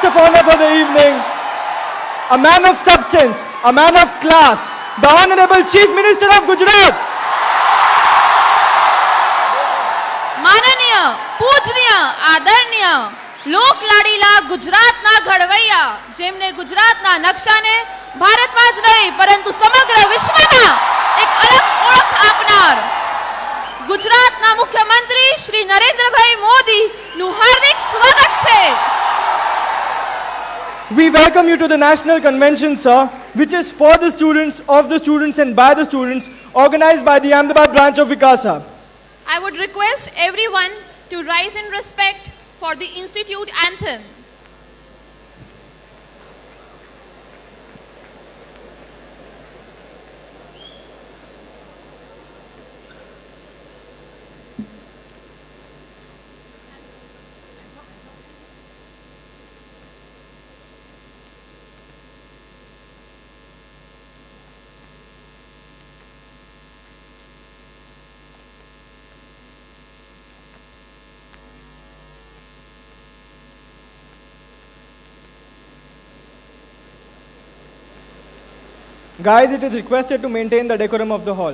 guest of honor for the evening, a man of substance, a man of class, the Honorable Chief Minister of Gujarat. માનનીય, પૂજનીય, આદરણીય, લોકલાડીલા ગુજરાતના ઘડવૈયા, જેમને ગુજરાતના નકશાને ભારતમાં જ નહીં પરંતુ સમગ્ર વિશ્વમાં એક અલગ ઓળખ આપનાર ગુજરાતના મુખ્યમંત્રી શ્રી નરેન્દ્રભાઈ મોદીનું હાર્દિક સ્વાગત છે. We welcome you to the National Convention, sir, which is for the students, of the students and by the students, organized by the Ahmedabad branch of Vikasa. I would request everyone to rise in respect for the Institute anthem. Guys, it is requested to maintain the decorum of the hall.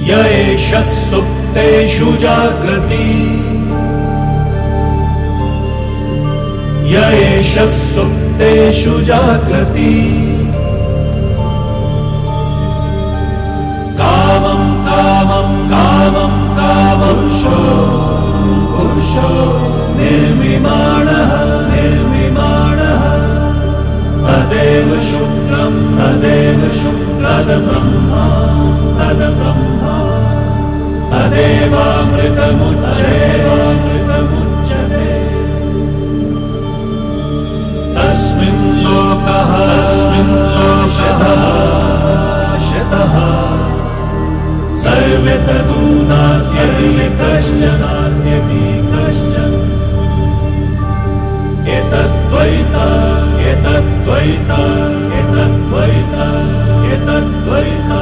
येष सुप्तेषु जागृति येष सुप्तेषु जागृति कामं कामं कामं कामंशो पुरुषो निर्विमाणः निर्विमाणः तदेव शुक्रं तदेव शुक्रब्रह्मा तद्ब्रह्मा तदेवामृतमुच्यते तस्मिन् लोकः शतः सर्वे तदूनात्यपि कश्चन एतद्द्वैता एतद्द्वैता एतद्द्वैता एतद्द्वैता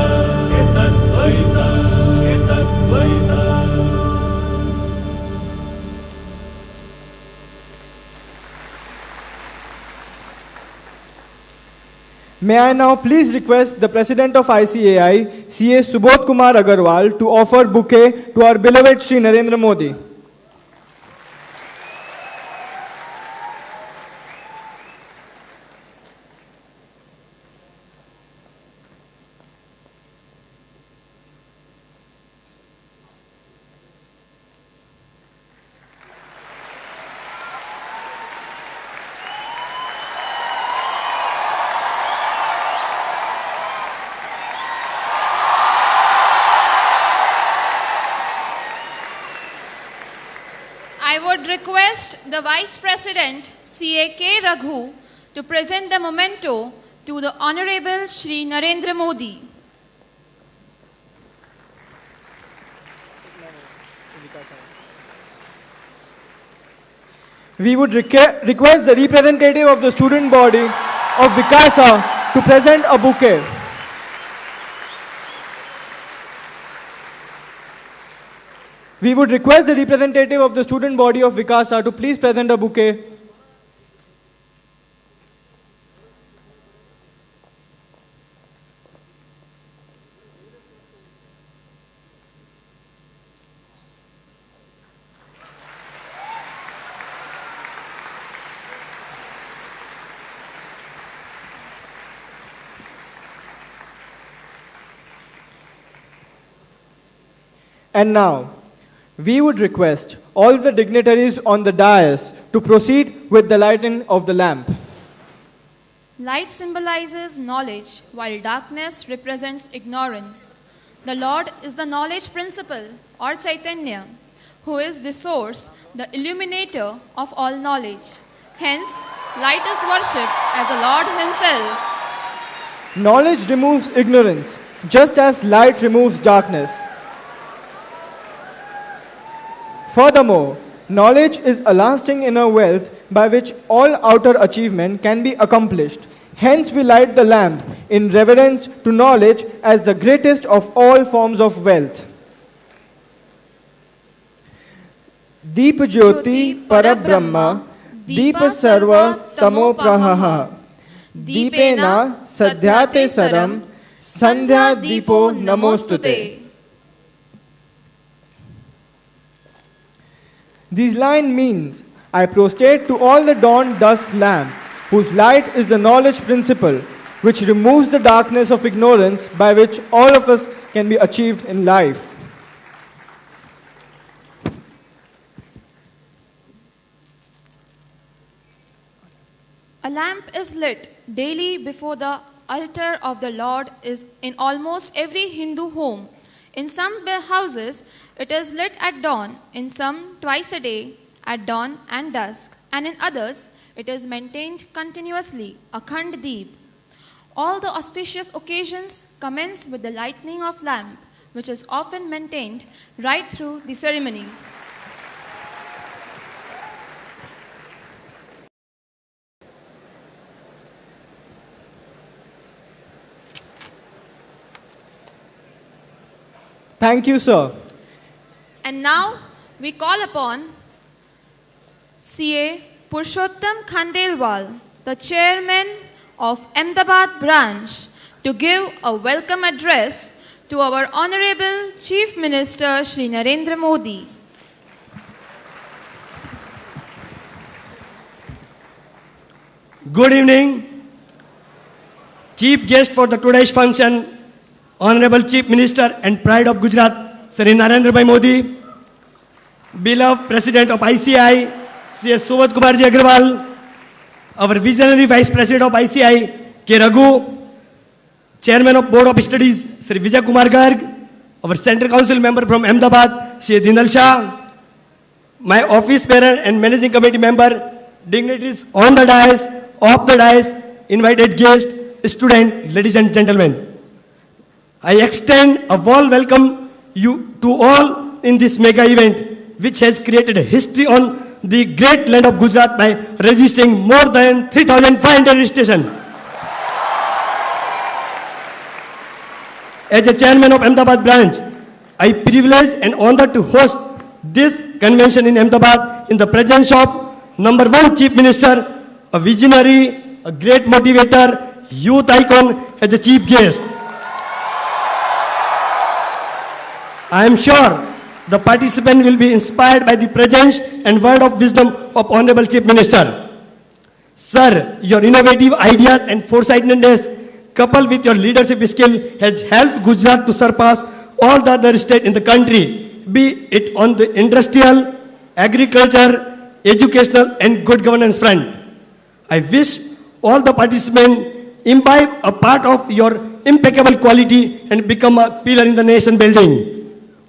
एतद्द्वैता एतद्द्वैता. May I now please request the President of ICAI, CA Subodh Kumar Agarwal, to offer bouquet to our beloved Shri Narendra Modi. I would request the Vice President, C.A.K. Raghu, to present the memento to the Honorable Shri Narendra Modi. We would request the representative of the student body of Vikasa to present a bouquet. We would request the representative of the student body of Vikasa to please present a bouquet. And now, we would request all the dignitaries on the dais to proceed with the lighting of the lamp. Light symbolizes knowledge, while darkness represents ignorance. The Lord is the knowledge principle, or Chaitanya, who is the source, the illuminator of all knowledge. Hence, light is worshipped as the Lord himself. Knowledge removes ignorance, just as light removes darkness. Furthermore, knowledge is a lasting inner wealth by which all outer achievement can be accomplished. Hence, we light the lamp in reverence to knowledge as the greatest of all forms of wealth. Deep Jyoti Parabrahma, Deep Sarva Tamo Prahaha, Deepena Sadhyate Saram, Sandhya Deepo Namostute. This line means, I prostrate to all the dawn dusk lamp, whose light is the knowledge principle, which removes the darkness of ignorance by which all of us can be achieved in life. A lamp is lit daily before the altar of the Lord is in almost every Hindu home. In some houses, it is lit at dawn, in some twice a day, at dawn and dusk, and in others, it is maintained continuously, Akhand Deep. All the auspicious occasions commence with the lighting of lamp, which is often maintained right through the ceremony. Thank you, sir. And now we call upon CA Purushottam Khandelwal, the chairman of Ahmedabad branch, to give a welcome address to our Honorable Chief Minister Shri Narendra Modi. Good evening. Chief guest for the today's function, Honorable Chief Minister and Pride of Gujarat, Shri Narendra Bhai Modi, beloved President of ICI, CS Subodh Kumar Ji Agarwal, our visionary Vice President of ICI, K. Raghu, Chairman of Board of Studies, Shri Vijay Kumar Garg, our Central Council member from Ahmedabad, Shri Dhinal Shah, my office bearer and managing committee member, dignitaries on the dais, off the dais, invited guests, students, ladies and gentlemen. I extend a warm welcome you to all in this mega event, which has created a history on the great land of Gujarat by registering more than 3,500 registrations. As a chairman of Ahmedabad branch, I privilege and honor to host this convention in Ahmedabad in the presence of number one Chief Minister, a visionary, a great motivator, youth icon as a chief guest. I am sure the participant will be inspired by the presence and word of wisdom of Honorable Chief Minister. Sir, your innovative ideas and foresightedness coupled with your leadership skill has helped Gujarat to surpass all the other states in the country, be it on the industrial, agriculture, educational and good governance front. I wish all the participants imbibe a part of your impeccable quality and become a pillar in the nation building.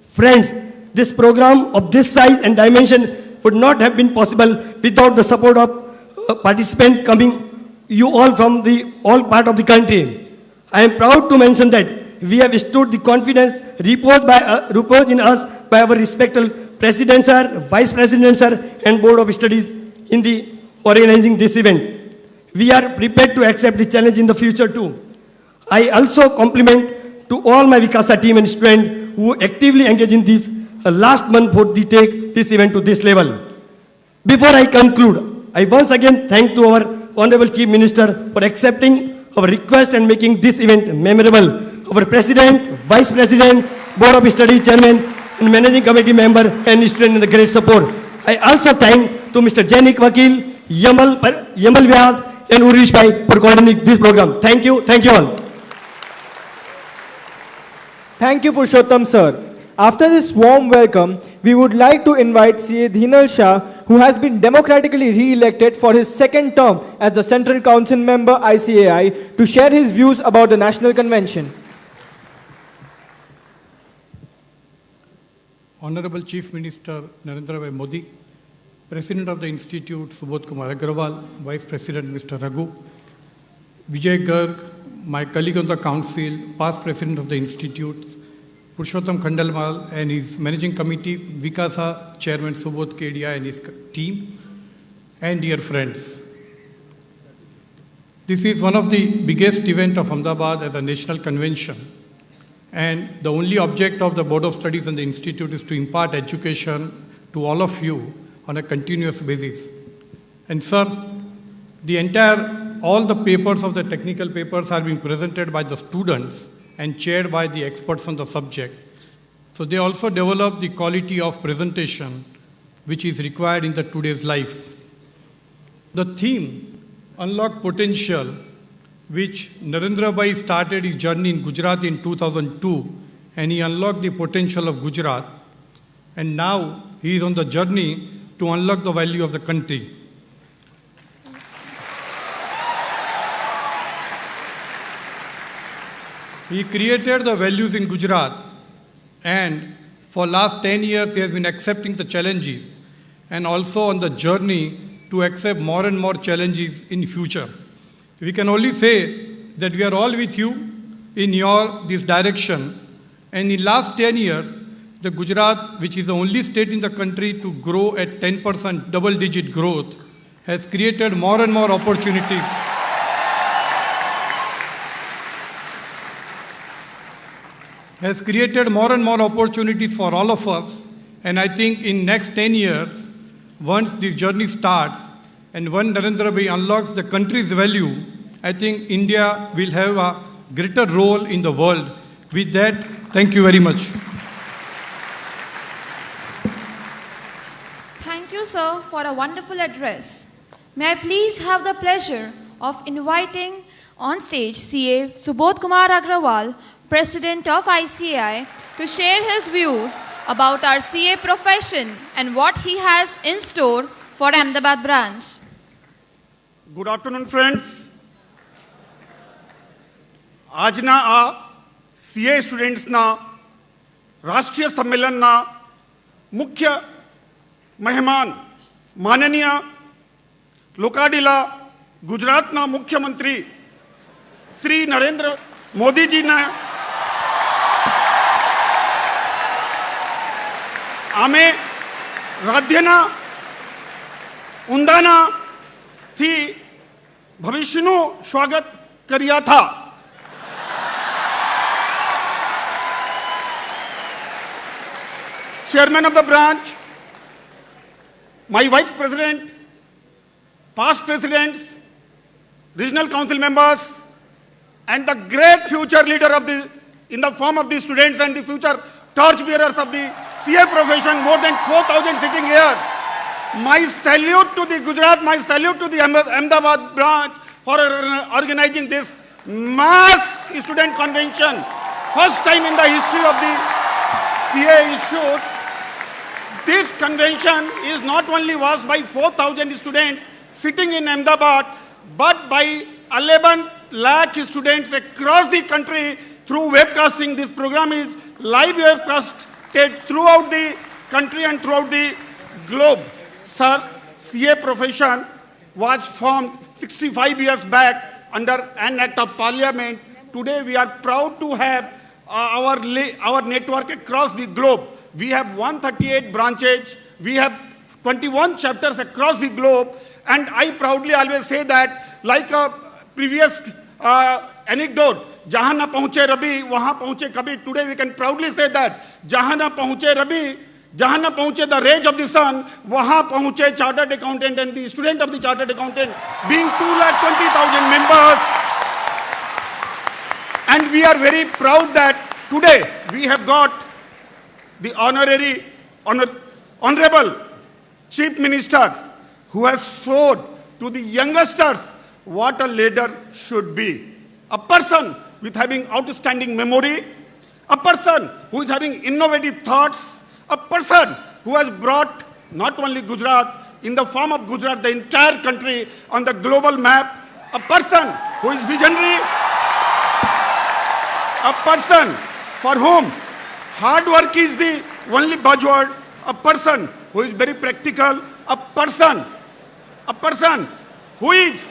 Friends, this program of this size and dimension would not have been possible without the support of participants coming you all from the all part of the country. I am proud to mention that we have stood the confidence reposed in us by our respected President sir, Vice President sir and Board of Studies in the organizing this event. We are prepared to accept the challenge in the future too. I also compliment to all my Vikasa team and students who actively engage in this last month for the take this event to this level. Before I conclude, I once again thank to our Honorable Chief Minister for accepting our request and making this event memorable. Our President, Vice President, Board of Studies Chairman and Managing Committee member and student in the great support. I also thank to Mr. Jainik Vakil, Yamal Vyas and Urish Bhai for coordinating this program. Thank you all. Thank you, Purushottam sir. After this warm welcome, we would like to invite CA Dhinal Shah, who has been democratically re-elected for his second term as the Central Council member ICAI, to share his views about the National Convention. Honorable Chief Minister Narendra Bhai Modi, President of the Institute Subodh Kumar Agarwal, Vice President Mr. Raghu, Vijay Garg, my colleague on the Council, past President of the Institute, Purushottam Khandelwal and his Managing Committee, Vikasa Chairman Subodh Kedia and his team, and dear friends. This is one of the biggest events of Ahmedabad as a national convention. And the only object of the Board of Studies and the Institute is to impart education to all of you on a continuous basis. And sir, all the papers of the technical papers are being presented by the students and chaired by the experts on the subject. So they also develop the quality of presentation which is required in the today's life. The theme, Unlock Potential, which Narendra Bhai started his journey in Gujarat in 2002, and he unlocked the potential of Gujarat. And now he is on the journey to unlock the value of the country. He created the values in Gujarat, and for last 10 years he has been accepting the challenges and also on the journey to accept more and more challenges in future. We can only say that we are all with you in this direction. And in last 10 years, the Gujarat, which is the only state in the country to grow at 10% double-digit growth, has created more and more opportunities. Has created more and more opportunities for all of us. And I think in next 10 years, once this journey starts and when Narendra Bhai unlocks the country's value, I think India will have a greater role in the world. With that, thank you very much. Thank you, sir, for a wonderful address. May I please have the pleasure of inviting on stage CA Subodh Kumar Agrawal, President of ICAI, to share his views about our CA profession and what he has in store for Ahmedabad branch. Good afternoon, friends. આજના આ CA સ્ટુડન્ટ્સના રાષ્ટ્રીય સંમેલનના મુખ્ય મહેમાન માનનીય લોકાડીલા ગુજરાતના મુખ્યમંત્રી શ્રી નરેન્દ્ર મોદીજીના આમે રાજ્યના ઊંડાનાથી ભવિષ્યનું સ્વાગત કર્યા था। Chairman of the branch, my Vice President, past presidents, regional council members, and the great future leader in the form of the students and the future torchbearers of the CA profession, more than 4,000 sitting here. My salute to the Gujarat, my salute to the Ahmedabad branch for organizing this mass student convention. First time in the history of the CA Institute. This convention is not only was by 4,000 students sitting in Ahmedabad, but by 11 lakh students across the country through webcasting. This program is live webcasted throughout the country and throughout the globe. Sir, CA profession was formed 65 years back under an act of parliament. Today we are proud to have our network across the globe. We have 138 branches, we have 21 chapters across the globe, and I proudly always say that, like a previous anecdote, जहाँ ना पहुँचे रवि वहाँ पहुँचे कभी. Today we can proudly say that जहाँ ना पहुँचे रवि, जहाँ ना पहुँचे the rays of the sun, वहाँ पहुँचे chartered accountant and the student of the chartered accountant, being 2,20,000 members. And we are very proud that today we have got the honorable Chief Minister, who has showed to the youngsters what a leader should be. A person with having outstanding memory, a person who is having innovative thoughts, a person who has brought not only Gujarat, in the form of Gujarat, the entire country on the global map, a person who is visionary, a person for whom hard work is the only buzzword, a person who is very practical, a person who is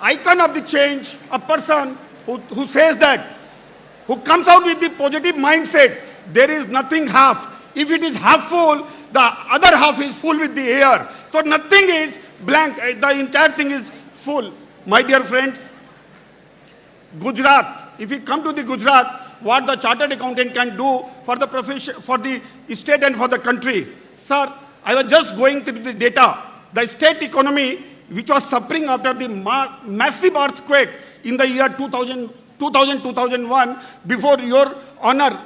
icon of the change, a person who says that, who comes out with the positive mindset, there is nothing half. If it is half full, the other half is full with the air. So nothing is blank, the entire thing is full. My dear friends, Gujarat, if we come to the Gujarat, what the chartered accountant can do for the profession, for the state and for the country. Sir, I was just going through the data. The state economy, which was suffering after the massive earthquake in the year 2000-2001, before your honor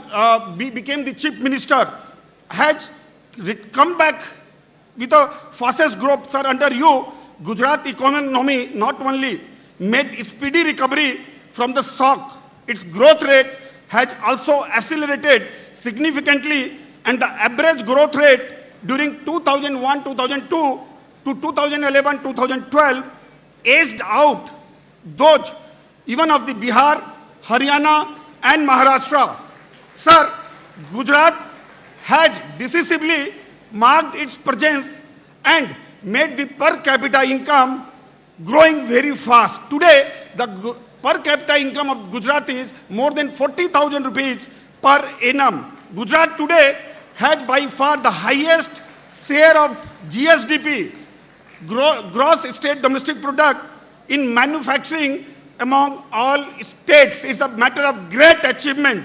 became the chief minister, has come back with a fastest growth. Sir, under you, Gujarat economy not only made speedy recovery from the shock, its growth rate has also accelerated significantly, and the average growth rate during 2001-2002 to 2011-2012 edged out those even of the Bihar, Haryana and Maharashtra. Sir, Gujarat has decisively marked its presence and made the per capita income growing very fast. Today, the per capita income of Gujarat is more than 40,000 rupees per annum. Gujarat today has by far the highest share of GSDP, gross state domestic product, in manufacturing among all states. It's a matter of great achievement.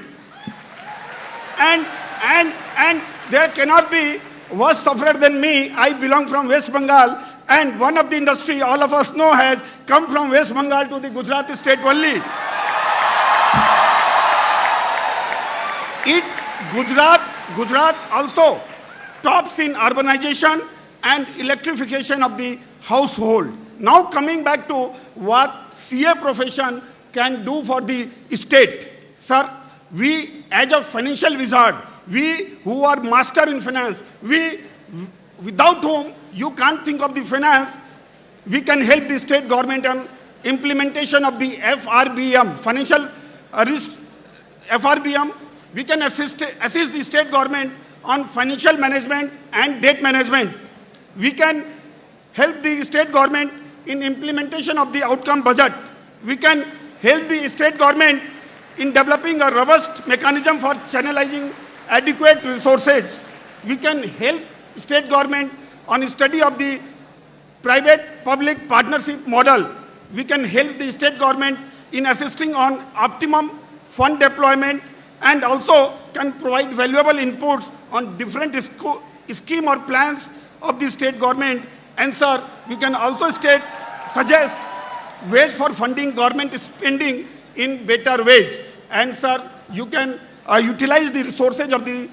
And there cannot be worse sufferer than me. I belong from West Bengal, and one of the industry all of us know has come from West Bengal to the Gujarat state only. Gujarat also tops in urbanization and electrification of the household. Now coming back to what CA profession can do for the state. Sir, we as a financial wizard, we who are master in finance, without whom you can't think of the finance, we can help the state government on implementation of the FRBM, financial risk FRBM. We can assist the state government on financial management and debt management. We can help the state government in implementation of the outcome budget. We can help the state government in developing a robust mechanism for channelizing adequate resources. We can help state government on study of the private-public partnership model. We can help the state government in assisting on optimum fund deployment, and also can provide valuable inputs on different scheme or plans of the state government. And sir, we can also suggest ways for funding government spending in better ways. And sir, you can utilize the resources of the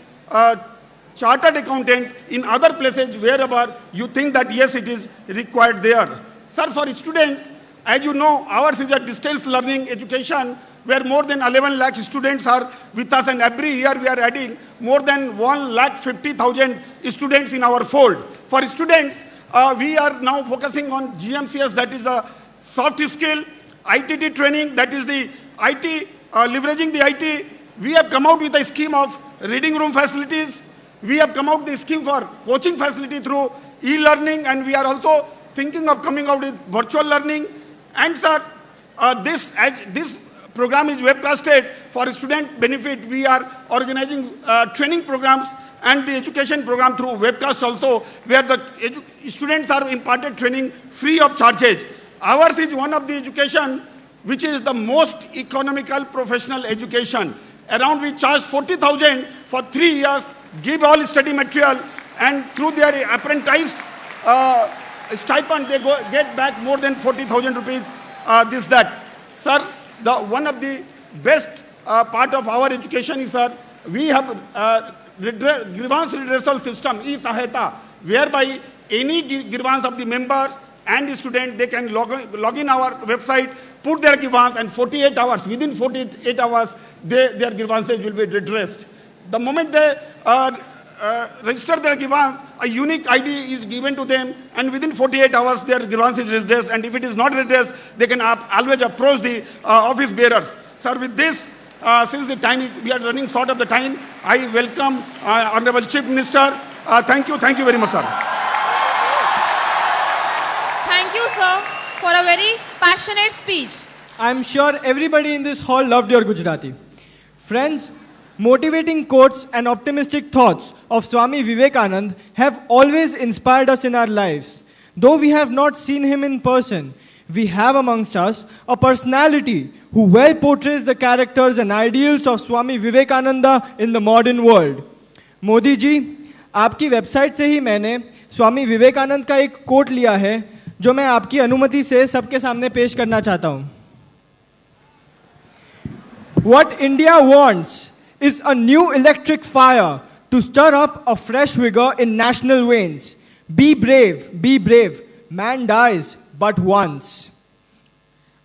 chartered accountant in other places wherever you think that yes, it is required there. Sir, for students, as you know, ours is a distance learning education where more than 11 lakh students are with us, and every year we are adding more than 1,50,000 students in our fold. For students, we are now focusing on GMCS, that is the soft skill, ITT training, that is the IT, leveraging the IT. We have come out with a scheme of reading room facilities. We have come out with a scheme for coaching facility through e-learning, and we are also thinking of coming out with virtual learning. And sir, this program is webcasted for student benefit. We are organizing training programs and the education program through webcast also, where the students are imparted training free of charges. Ours is one of the education which is the most economical professional education. Around we charge 40,000 for 3 years, give all study material, and through their apprentice stipend, they get back more than 40,000 rupees, that. Sir, one of the best part of our education is, sir, we have grievance redressal system, e-Sahayata, whereby any grievance of the members and the student, they can log in our website, put their grievance, and 48 hours, within 48 hours, their grievances will be redressed. The moment they register their grievance, a unique ID is given to them, and within 48 hours, their grievance is redressed, and if it is not redressed, they can always approach the office bearers. Sir, with this, since the time we are running short of the time, I welcome Honorable Chief Minister. Thank you very much, sir. Thank you, sir, for a very passionate speech. I'm sure everybody in this hall loved your Gujarati. Friends, motivating quotes and optimistic thoughts of Swami Vivekananda have always inspired us in our lives. Though we have not seen him in person, we have amongst us a personality who well portrays the characters and ideals of Swami Vivekananda in the modern world. Modi ji, आपकी website से ही मैंने स्वामी विवेकानंद का एक coat लिया है जो मैं आपकी अनुमति से सबके सामने पेश करना चाहता हूं. What India wants is a new electric fire to stir up a fresh vigor in national veins. Be brave, be brave. Man dies but once.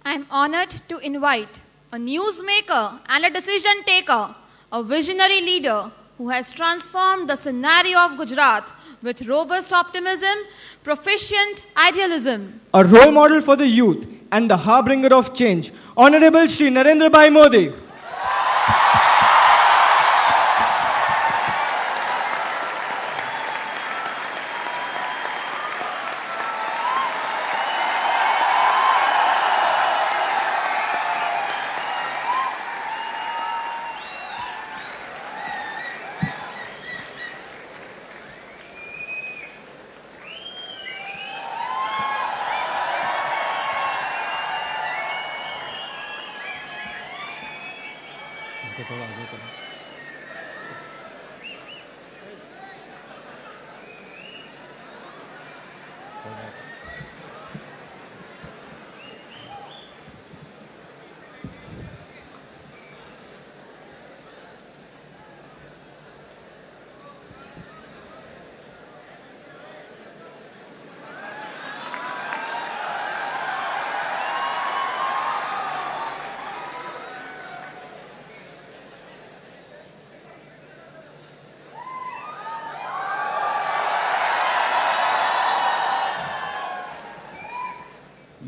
I am honored to invite a newsmaker and a decision taker, a visionary leader who has transformed the scenario of Gujarat with robust optimism, proficient idealism. A role model for the youth and the harbinger of change. Honorable Shri Narendra Bhai Modi.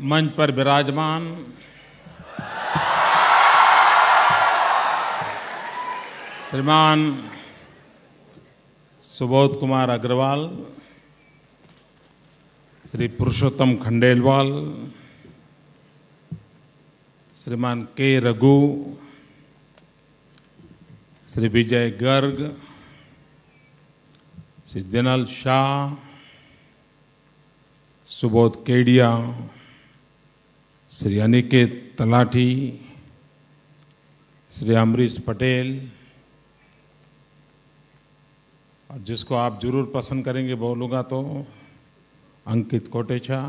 मंच पर विराजमान श्रीमान सुबोध कुमार अग्रवाल, श्री पुरुषोत्तम खंडेलवाल, श्रीमान के रघु, श्री विजय गर्ग, श्री दिनल शाह, सुबोध केडिया, श्री अनिकेत तलाठी, श्री अमरीश पटेल, और जिसको आप जरूर पसंद करेंगे बोलूँगा तो अंकित कोटेचा,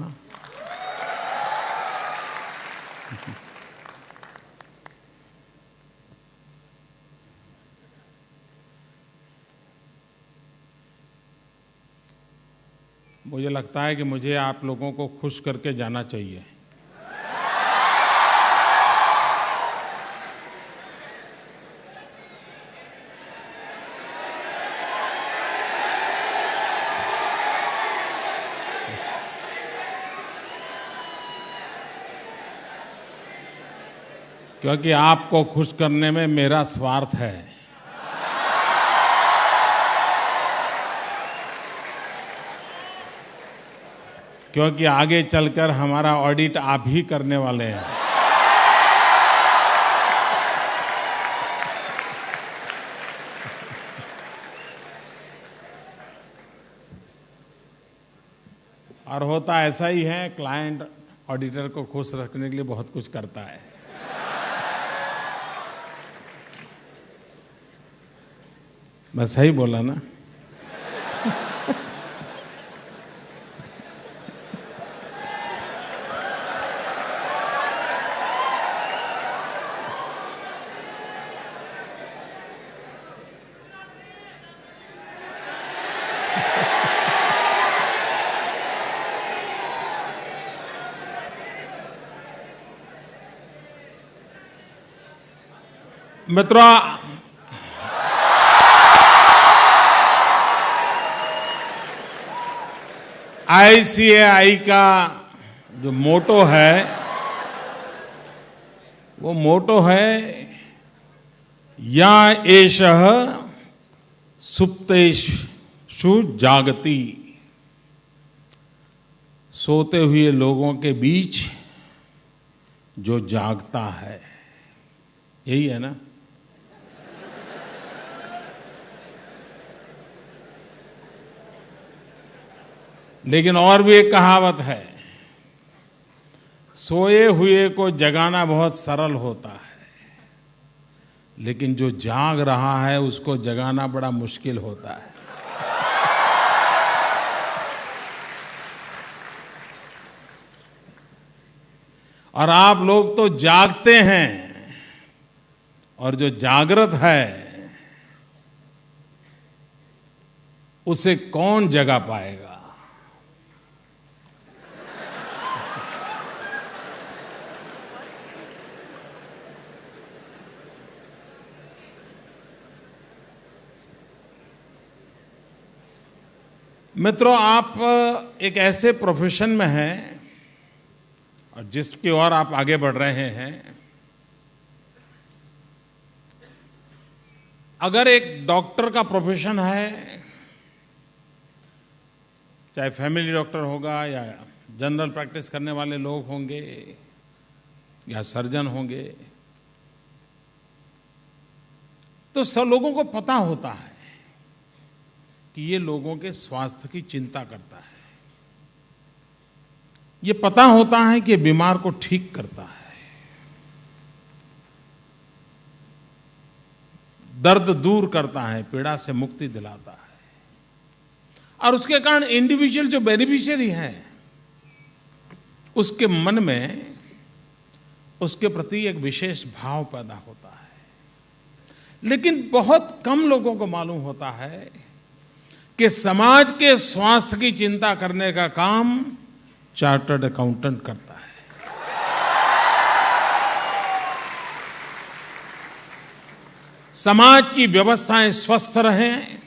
मुझे लगता है कि मुझे आप लोगों को खुश करके जाना चाहिए. क्योंकि आपको खुश करने में मेरा स्वार्थ है. क्योंकि आगे चलकर हमारा ऑडिट आप ही करने वाले हैं. और होता ऐसा ही है, क्लाइंट ऑडिटर को खुश रखने के लिए बहुत कुछ करता है. मैं सही बोला ना? मित्रों, ICAI का जो मोटो है वो मोटो है या एषः सुप्तेषु जागति. सोते हुए लोगों के बीच जो जागता है, यही है ना? लेकिन और भी एक कहावत है, सोए हुए को जगाना बहुत सरल होता है, लेकिन जो जाग रहा है उसको जगाना बड़ा मुश्किल होता है। और आप लोग तो जागते हैं, और जो जागृत है उसे कौन जगा पाएगा? मित्रों, आप एक ऐसे प्रोफेशन में हैं और जिसकी ओर आप आगे बढ़ रहे हैं। अगर एक डॉक्टर का प्रोफेशन है, चाहे फैमिली डॉक्टर होगा या जनरल प्रैक्टिस करने वाले लोग होंगे या सर्जन होंगे, तो सब लोगों को पता होता है कि ये लोगों के स्वास्थ्य की चिंता करता है। ये पता होता है कि बीमार को ठीक करता है, दर्द दूर करता है, पीड़ा से मुक्ति दिलाता है। और उसके कारण इंडिविजुअल जो बेनिफिशियरी है उसके मन में उसके प्रति एक विशेष भाव पैदा होता है। लेकिन बहुत कम लोगों को मालूम होता है कि समाज के स्वास्थ्य की चिंता करने का काम चार्टर्ड अकाउंटेंट करता है। समाज की व्यवस्थाएं स्वस्थ रहें,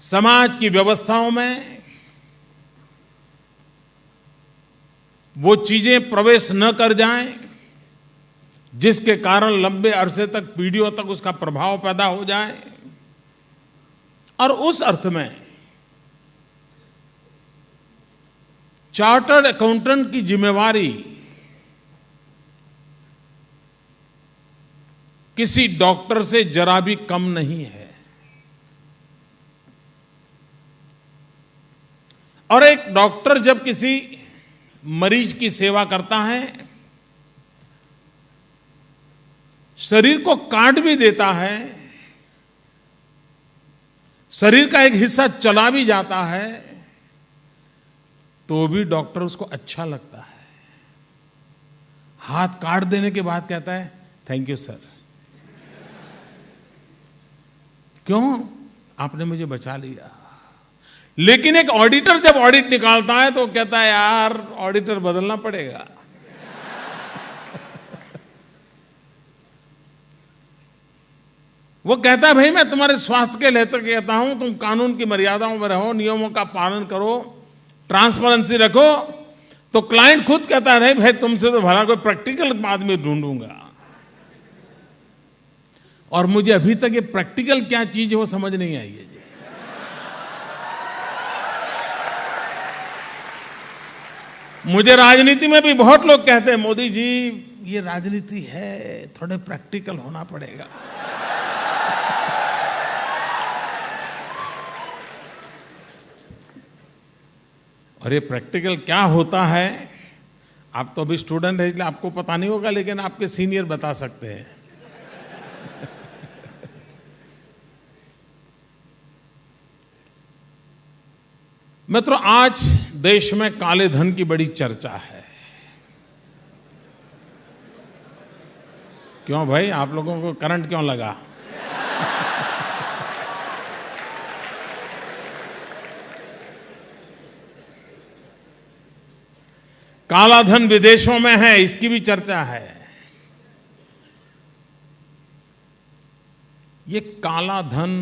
समाज की व्यवस्थाओं में वो चीजें प्रवेश न कर जाएं जिसके कारण लंबे अरसे तक, पीढ़ियों तक उसका प्रभाव पैदा हो जाए। और उस अर्थ में चार्टर्ड अकाउंटेंट की जिम्मेवारी किसी डॉक्टर से जरा भी कम नहीं है। और एक डॉक्टर जब किसी मरीज की सेवा करता है, शरीर को काट भी देता है, शरीर का एक हिस्सा चला भी जाता है, तो भी डॉक्टर उसको अच्छा लगता है। हाथ काट देने के बाद कहता है थैंक यू सर। क्यों? आपने मुझे बचा लिया। लेकिन एक ऑडिटर जब ऑडिट निकालता है तो कहता है यार ऑडिटर बदलना पड़ेगा। वो कहता है भाई मैं तुम्हारे स्वास्थ्य के लिए तो कहता हूं, तुम कानून की मर्यादाओं में रहो, नियमों का पालन करो, ट्रांसपेरेंसी रखो। तो क्लाइंट खुद कहता है नहीं भाई तुमसे तो भला कोई प्रैक्टिकल आदमी ढूंढूंगा। और मुझे अभी तक ये प्रैक्टिकल क्या चीज है वो समझ नहीं आई है जी। मुझे राजनीति में भी बहुत लोग कहते हैं मोदी जी ये राजनीति है, थोड़े प्रैक्टिकल होना पड़ेगा। और ये प्रैक्टिकल क्या होता है, आप तो अभी स्टूडेंट हैं इसलिए आपको पता नहीं होगा, लेकिन आपके सीनियर बता सकते हैं। मित्रों, आज देश में काले धन की बड़ी चर्चा है। क्यों भाई, आप लोगों को करंट क्यों लगा? काला धन विदेशों में है, इसकी भी चर्चा है। ये काला धन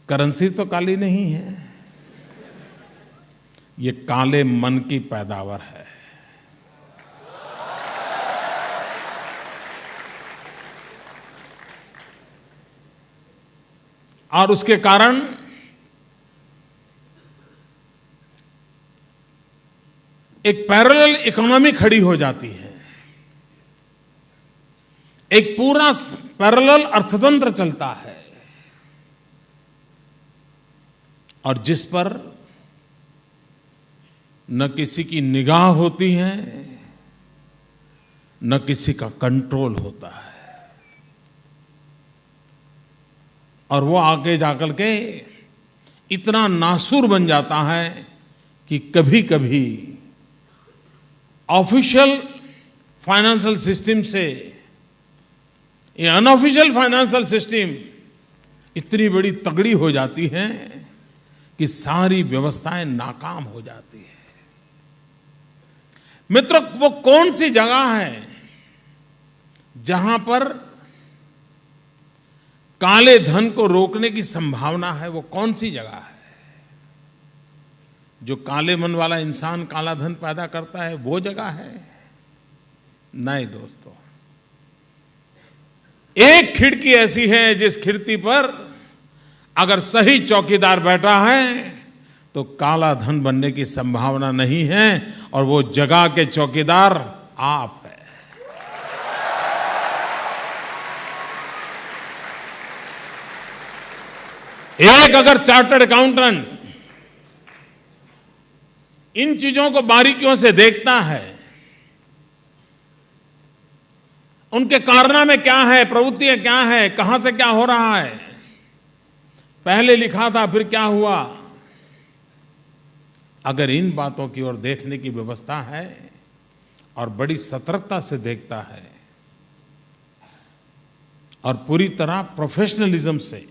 करेंसी तो काली नहीं है, ये काले मन की पैदावार है। और उसके कारण एक पैरेलल इकोनॉमी खड़ी हो जाती है, एक पूरा पैरेलल अर्थतंत्र चलता है, और जिस पर न किसी की निगाह होती है, न किसी का कंट्रोल होता है। और वो आगे जाकर के इतना नासूर बन जाता है कि कभी कभी ऑफिशियल फाइनेंशियल सिस्टम से ये अनऑफिशियल फाइनेंशियल सिस्टम इतनी बड़ी तगड़ी हो जाती है कि सारी व्यवस्थाएं नाकाम हो जाती है। मित्रों, वो कौन सी जगह है जहां पर काले धन को रोकने की संभावना है? वो कौन सी जगह है? जो काले मन वाला इंसान काला धन पैदा करता है, वो जगह है? नहीं दोस्तों, एक खिड़की ऐसी है जिस खिड़की पर अगर सही चौकीदार बैठा है तो काला धन बनने की संभावना नहीं है, और वो जगह के चौकीदार आप है। एक अगर चार्टर्ड अकाउंटेंट इन चीजों को बारीकियों से देखता है, उनके कारनामे क्या है, प्रवृत्तियां क्या है, कहां से क्या हो रहा है, पहले लिखा था फिर क्या हुआ, अगर इन बातों की ओर देखने की व्यवस्था है और बड़ी सतर्कता से देखता है और पूरी तरह प्रोफेशनलिज्म से,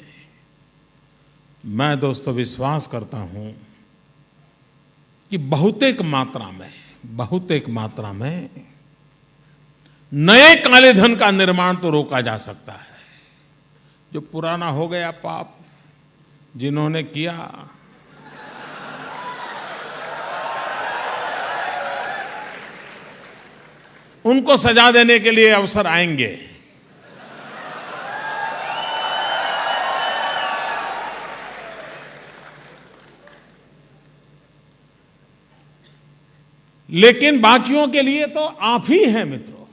मैं दोस्तों विश्वास करता हूं कि बहुतेक मात्रा में नए काले धन का निर्माण तो रोका जा सकता है। जो पुराना हो गया पाप जिन्होंने किया, उनको सजा देने के लिए अवसर आएंगे। लेकिन बाकियों के लिए तो आप ही हैं मित्रों।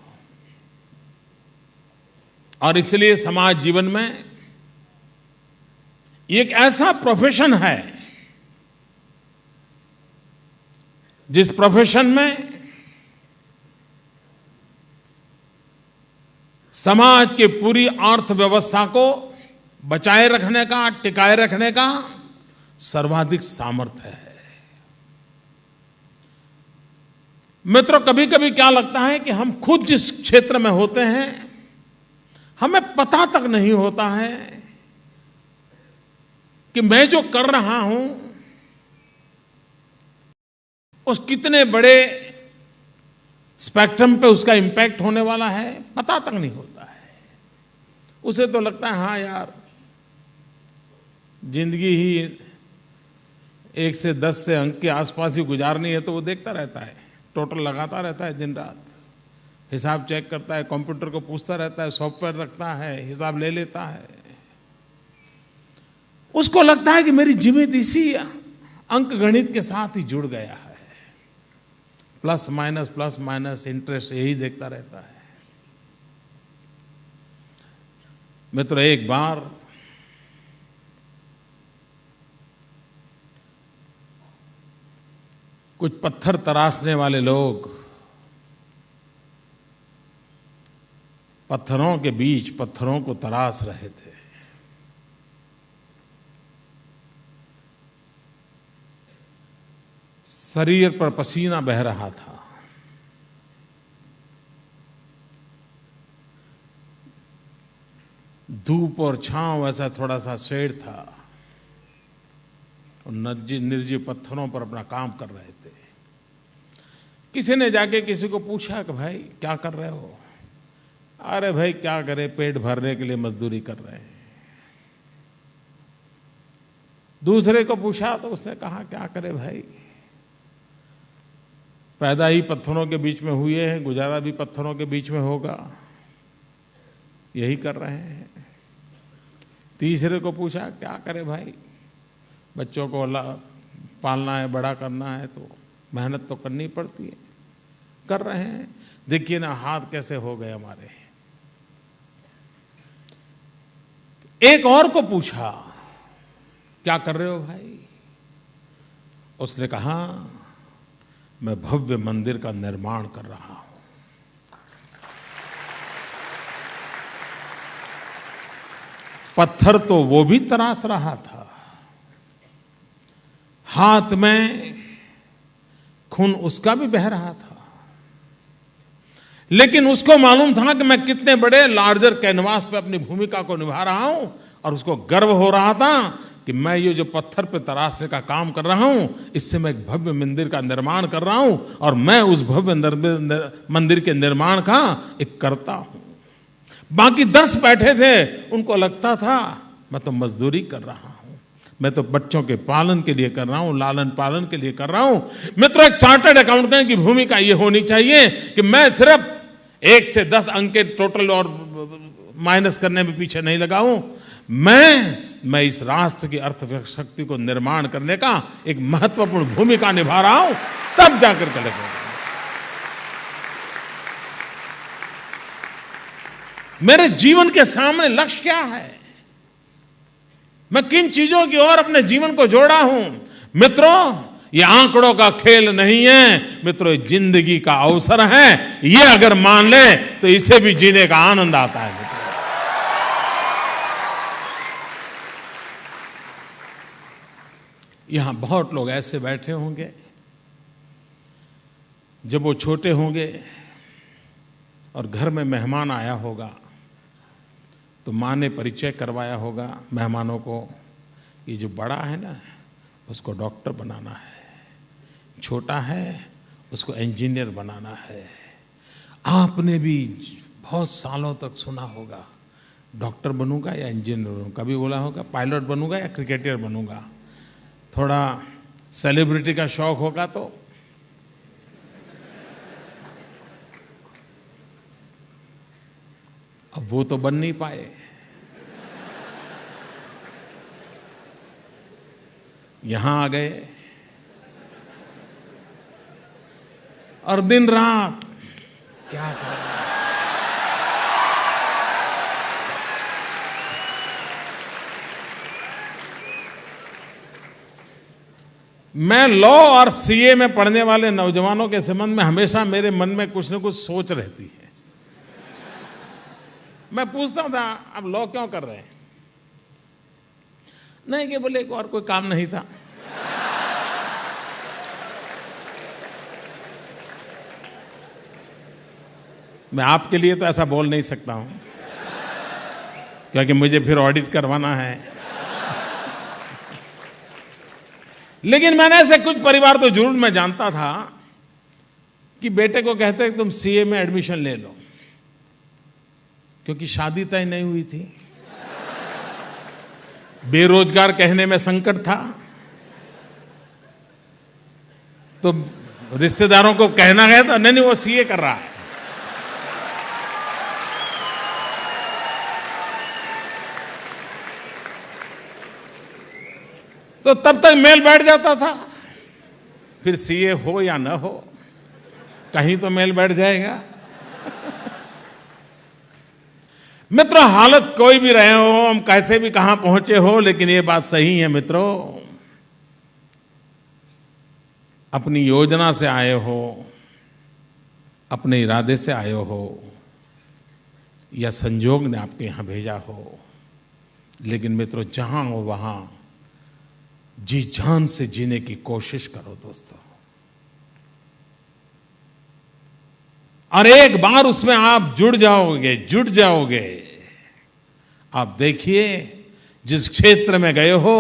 और इसलिए समाज जीवन में एक ऐसा प्रोफेशन है जिस प्रोफेशन में समाज की पूरी अर्थव्यवस्था को बचाए रखने का, टिकाए रखने का सर्वाधिक सामर्थ्य है। मित्रों, कभी कभी क्या लगता है कि हम खुद जिस क्षेत्र में होते हैं हमें पता तक नहीं होता है कि मैं जो कर रहा हूं उस कितने बड़े स्पेक्ट्रम पे उसका इंपैक्ट होने वाला है, पता तक नहीं होता है। उसे तो लगता है हाँ यार, जिंदगी ही 1 से 10 से अंक के आसपास ही गुजारनी है, तो वो देखता रहता है, टोटल लगाता रहता है, दिन रात हिसाब चेक करता है, कंप्यूटर को पूछता रहता है, सॉफ्टवेयर रखता है, हिसाब ले लेता है। उसको लगता है कि मेरी जीवित इसी अंक गणित के साथ ही जुड़ गया है, प्लस माइनस इंटरेस्ट यही देखता रहता है। मित्रों, एक बार कुछ पत्थर तराशने वाले लोग पत्थरों के बीच पत्थरों को तराश रहे थे। शरीर पर पसीना बह रहा था, धूप और छांव ऐसा थोड़ा सा शेड था, और निर्जीव पत्थरों पर अपना काम कर रहे थे। किसी ने जाके किसी को पूछा कि भाई क्या कर रहे हो? अरे भाई क्या करें, पेट भरने के लिए मजदूरी कर रहे हैं। दूसरे को पूछा तो उसने कहा क्या करे भाई, पैदा ही पत्थरों के बीच में हुए हैं, गुजारा भी पत्थरों के बीच में होगा, यही कर रहे हैं। तीसरे को पूछा क्या करे भाई, बच्चों को पालना है, बड़ा करना है तो मेहनत तो करनी पड़ती है, कर रहे हैं। देखिए ना हाथ कैसे हो गए हमारे। एक और को पूछा क्या कर रहे हो भाई, उसने कहा मैं भव्य मंदिर का निर्माण कर रहा हूं। पत्थर तो वो भी तराश रहा था, हाथ में खून उसका भी बह रहा था, लेकिन उसको मालूम था कि मैं कितने बड़े लार्जर कैनवास पे अपनी भूमिका को निभा रहा हूं, और उसको गर्व हो रहा था कि मैं ये जो पत्थर पे तराशने का काम कर रहा हूं, इससे मैं एक भव्य मंदिर का निर्माण कर रहा हूं, और मैं उस भव्य मंदिर के निर्माण का एक कर्ता हूं। बाकी 10 बैठे थे, उनको लगता था मैं तो मजदूरी कर रहा हूं, मैं तो बच्चों के पालन के लिए कर रहा हूं, लालन पालन के लिए कर रहा हूं। मित्रों, एक चार्टर्ड अकाउंटेंट की भूमिका ये होनी चाहिए कि मैं सिर्फ 1 से 10 अंक के टोटल और माइनस करने में पीछे नहीं लगा हूं। मैं इस राष्ट्र की अर्थ शक्ति को निर्माण करने का एक महत्वपूर्ण भूमिका निभा रहा हूं, तब जाकर के लगेगा। मेरे जीवन के सामने लक्ष्य क्या है, मैं किन चीजों की ओर अपने जीवन को जोड़ा हूं। मित्रों, ये आंकड़ों का खेल नहीं है मित्रों, ये जिंदगी का अवसर है। ये अगर मान ले तो इसे भी जीने का आनंद आता है। मित्रों, यहां बहुत लोग ऐसे बैठे होंगे, जब वो छोटे होंगे और घर में मेहमान आया होगा तो माँ ने परिचय करवाया होगा मेहमानों को, ये जो बड़ा है ना उसको डॉक्टर बनाना है, छोटा है उसको इंजीनियर बनाना है। आपने भी बहुत सालों तक सुना होगा डॉक्टर बनूंगा या इंजीनियर बनूंगा, कभी बोला होगा पायलट बनूंगा या क्रिकेटर बनूंगा। थोड़ा सेलिब्रिटी का शौक होगा तो अब वो तो बन नहीं पाए। यहां आ गए और दिन रात क्या करें। मैं लॉ और सीए में पढ़ने वाले नौजवानों के संबंध में हमेशा मेरे मन में कुछ न कुछ सोच रहती है। मैं पूछता था आप लॉ क्यों कर रहे हैं? नहीं कि बोले और कोई काम नहीं था। मैं आपके लिए तो ऐसा बोल नहीं सकता हूं, क्योंकि मुझे फिर ऑडिट करवाना है। लेकिन मैंने ऐसे कुछ परिवार तो जरूर मैं जानता था कि बेटे को कहते तुम सीए में एडमिशन ले लो, क्योंकि शादी तय नहीं हुई थी, बेरोजगार कहने में संकट था, तो रिश्तेदारों को कहना गया तो नहीं वो सीए कर रहा है। तो तब तक मेल बैठ जाता था, फिर सीए हो या न हो कहीं तो मेल बैठ जाएगा। मित्रों, हालत कोई भी रहे हो, हम कैसे भी कहां पहुंचे हो, लेकिन ये बात सही है मित्रों, अपनी योजना से आए हो, अपने इरादे से आए हो, या संजोग ने आपके यहां भेजा हो, लेकिन मित्रों जहां हो वहां जी जान से जीने की कोशिश करो दोस्तों। और एक बार उसमें आप जुट जाओगे, आप देखिए जिस क्षेत्र में गए हो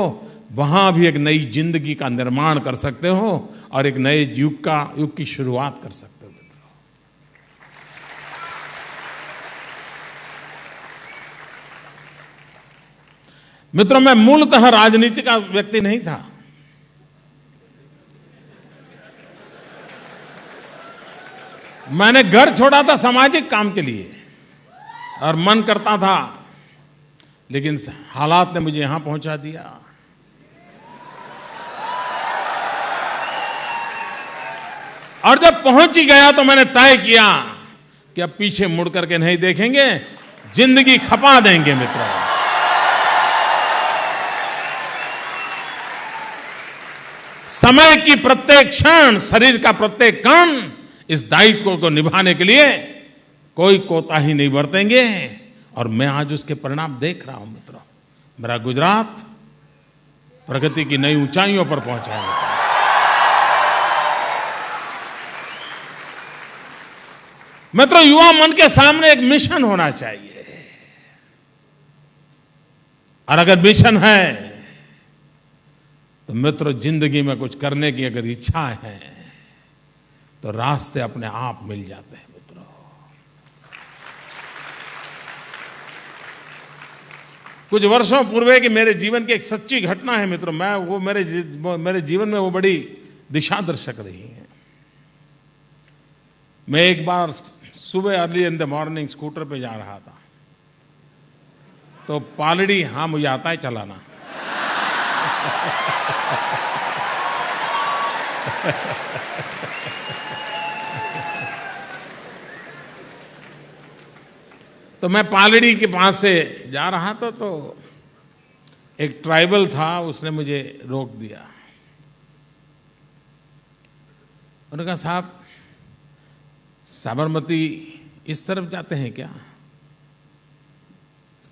वहां भी एक नई जिंदगी का निर्माण कर सकते हो और एक नए युग की शुरुआत कर सकते हो। मित्रों, मैं मूलतः राजनीति का व्यक्ति नहीं था। मैंने घर छोड़ा था सामाजिक काम के लिए और मन करता था, लेकिन हालात ने मुझे यहां पहुंचा दिया। और जब पहुंच ही गया तो मैंने तय किया कि अब पीछे मुड़ करके नहीं देखेंगे, जिंदगी खपा देंगे। मित्रों, समय की प्रत्येक क्षण, शरीर का प्रत्येक कण इस दायित्व को निभाने के लिए कोई कोताही नहीं बरतेंगे। और मैं आज उसके परिणाम देख रहा हूं मित्रों। मेरा गुजरात प्रगति की नई ऊंचाइयों पर पहुंचा है। मित्रों, युवा मन के सामने एक मिशन होना चाहिए, और अगर मिशन है तो मित्रों जिंदगी में कुछ करने की अगर इच्छा है तो रास्ते अपने आप मिल जाते हैं मित्रों। कुछ वर्षों पूर्व की मेरे जीवन की एक सच्ची घटना है मित्रों। मैं वो मेरे जीवन में वो बड़ी दिशा दर्शक रही है। मैं एक बार सुबह early in the morning scooter पे जा रहा था, तो पालड़ी, हाँ मुझे आता है चलाना, तो मैं पालड़ी के पास से जा रहा था, तो एक ट्राइबल था, उसने मुझे रोक दिया। उन्होंने कहा साहब साबरमती इस तरफ जाते हैं क्या?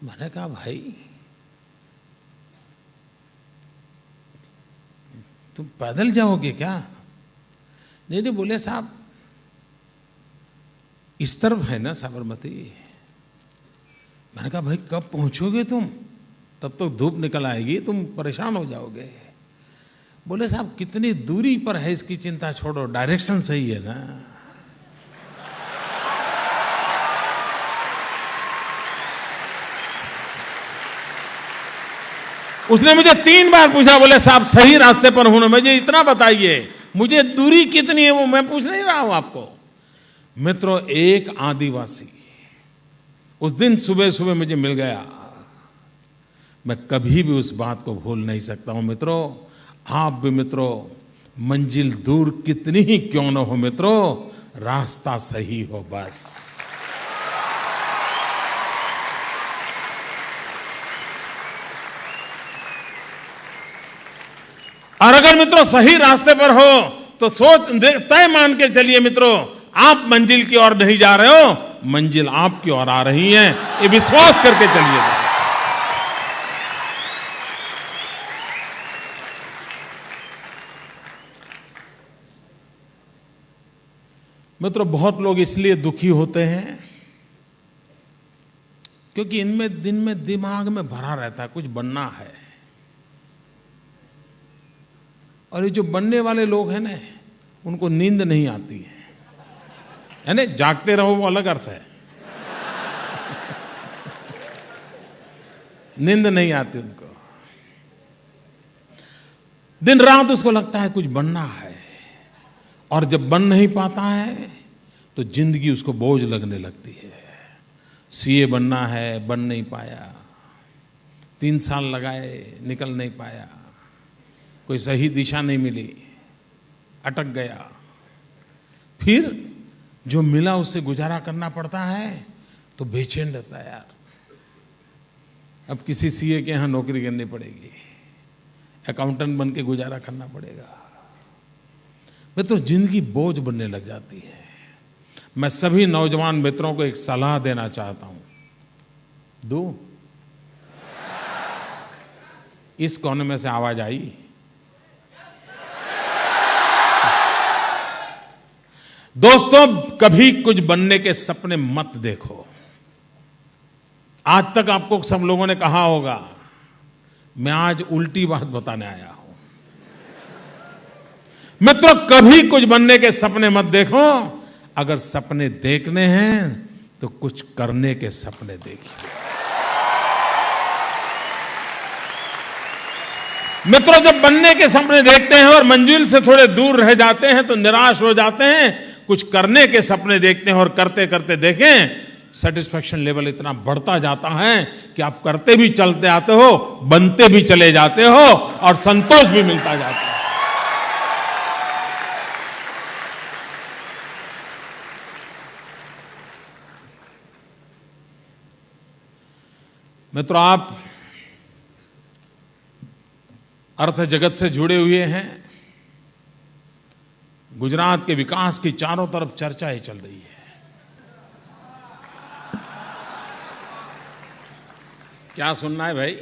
मैंने कहा भाई तुम पैदल जाओगे क्या? नहीं नहीं, बोले साहब इस तरफ है ना साबरमती। मैंने कहा भाई कब पहुंचोगे तुम? तब तो धूप निकल आएगी, तुम परेशान हो जाओगे। बोले साहब कितनी दूरी पर है इसकी चिंता छोड़ो, डायरेक्शन सही है ना। उसने मुझे 3 बार पूछा, बोले साहब सही रास्ते पर हूं ना, मुझे इतना बताइए, मुझे दूरी कितनी है वो मैं पूछ नहीं रहा हूं आपको। मित्रों, एक आदिवासी उस दिन सुबह सुबह मुझे मिल गया। मैं कभी भी उस बात को भूल नहीं सकता हूं मित्रों। आप भी मित्रों, मंजिल दूर कितनी ही क्यों न हो मित्रों, रास्ता सही हो बस। और अगर मित्रों सही रास्ते पर हो तो तय मान के चलिए मित्रों, आप मंजिल की ओर नहीं जा रहे हो, मंजिल आपकी ओर आ रही है, ये विश्वास करके चलिए। मित्रों, बहुत लोग इसलिए दुखी होते हैं क्योंकि इनमें दिन में दिमाग में भरा रहता है कुछ बनना है। और ये जो बनने वाले लोग हैं ना, उनको नींद नहीं आती है ना। जागते रहो वो अलग अर्थ है, नींद नहीं आती उनको। दिन रात उसको लगता है कुछ बनना है, और जब बन नहीं पाता है तो जिंदगी उसको बोझ लगने लगती है। सीए बनना है, बन नहीं पाया, 3 साल लगाए, निकल नहीं पाया, कोई सही दिशा नहीं मिली, अटक गया। फिर जो मिला उससे गुजारा करना पड़ता है तो बेचैन रहता है यार। अब किसी सीए के यहां नौकरी करनी पड़ेगी, अकाउंटेंट बन के गुजारा करना पड़ेगा। मैं तो जिंदगी बोझ बनने लग जाती है। मैं सभी नौजवान मित्रों को एक सलाह देना चाहता हूं, दो इस कोने में से आवाज आई। दोस्तों, कभी कुछ बनने के सपने मत देखो। आज तक आपको सब लोगों ने कहा होगा, मैं आज उल्टी बात बताने आया हूं। मित्रों, कभी कुछ बनने के सपने मत देखो। अगर सपने देखने हैं तो कुछ करने के सपने देखिए। मित्रों, जब बनने के सपने देखते हैं और मंजिल से थोड़े दूर रह जाते हैं तो निराश हो जाते हैं। कुछ करने के सपने देखते हैं और करते करते देखें, सेटिस्फैक्शन लेवल इतना बढ़ता जाता है कि आप करते भी चलते आते हो, बनते भी चले जाते हो और संतोष भी मिलता जाता है। मित्रों, आप अर्थ जगत से जुड़े हुए हैं। गुजरात के विकास की चारों तरफ चर्चा ही चल रही है। क्या सुनना है भाई?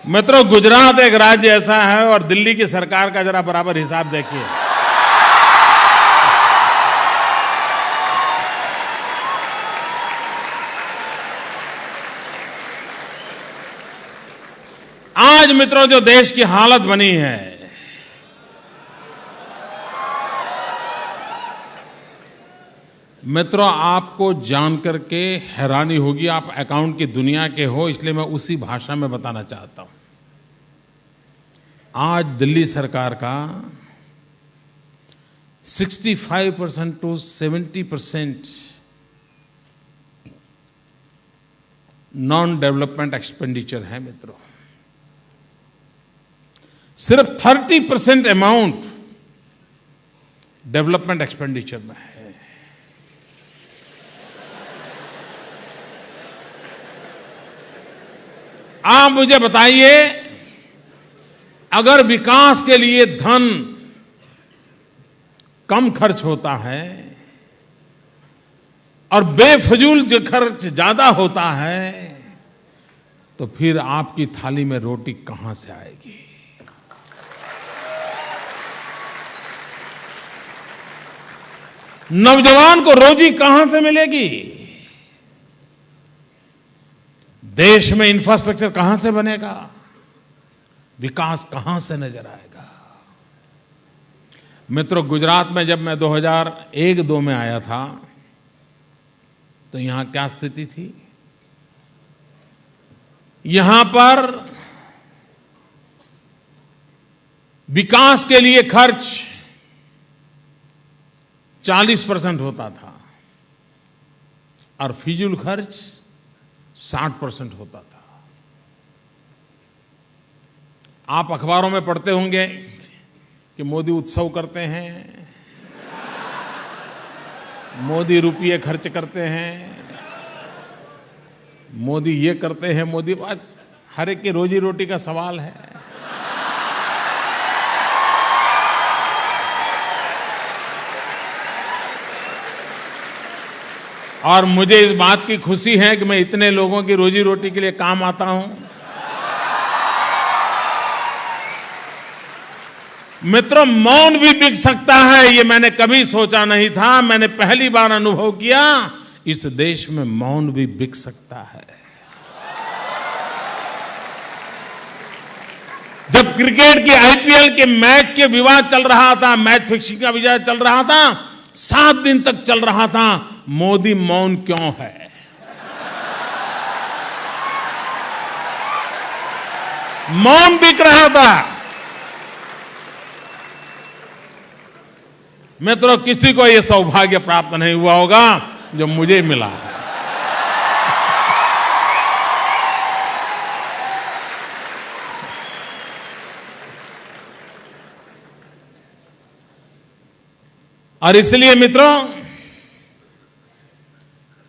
मित्रों, गुजरात एक राज्य ऐसा है और दिल्ली की सरकार का जरा बराबर हिसाब देखिए। आज मित्रों जो देश की हालत बनी है, मित्रों आपको जानकर के हैरानी होगी। आप अकाउंट की दुनिया के हो, इसलिए मैं उसी भाषा में बताना चाहता हूं। आज दिल्ली सरकार का 65% to 70% नॉन डेवलपमेंट एक्सपेंडिचर है मित्रों। सिर्फ 30% अमाउंट डेवलपमेंट एक्सपेंडिचर में है। आप मुझे बताइए, अगर विकास के लिए धन कम खर्च होता है और बेफजूल जो खर्च ज्यादा होता है, तो फिर आपकी थाली में रोटी कहां से आएगी? नौजवान को रोजी कहां से मिलेगी? देश में इंफ्रास्ट्रक्चर कहां से बनेगा? विकास कहां से नजर आएगा? मित्रों, गुजरात में जब मैं 2001-2 में आया था, तो यहां क्या स्थिति थी? यहां पर विकास के लिए खर्च 40% होता था और फिजूल खर्च 60% होता था। आप अखबारों में पढ़ते होंगे कि मोदी उत्सव करते हैं, मोदी रुपये खर्च करते हैं, मोदी ये करते हैं, मोदी। हर एक की रोजी रोटी का सवाल है। और मुझे इस बात की खुशी है कि मैं इतने लोगों की रोजी रोटी के लिए काम आता हूं। मित्रों, मौन भी बिक सकता है, ये मैंने कभी सोचा नहीं था। मैंने पहली बार अनुभव किया, इस देश में मौन भी बिक सकता है। जब क्रिकेट के आईपीएल के मैच के विवाद चल रहा था, मैच फिक्सिंग का विवाद चल रहा था, 7 दिन तक चल रहा था, मोदी मौन क्यों है? मौन बिक रहा था। मित्रों, किसी को यह सौभाग्य प्राप्त नहीं हुआ होगा जो मुझे मिला है। और इसलिए मित्रों,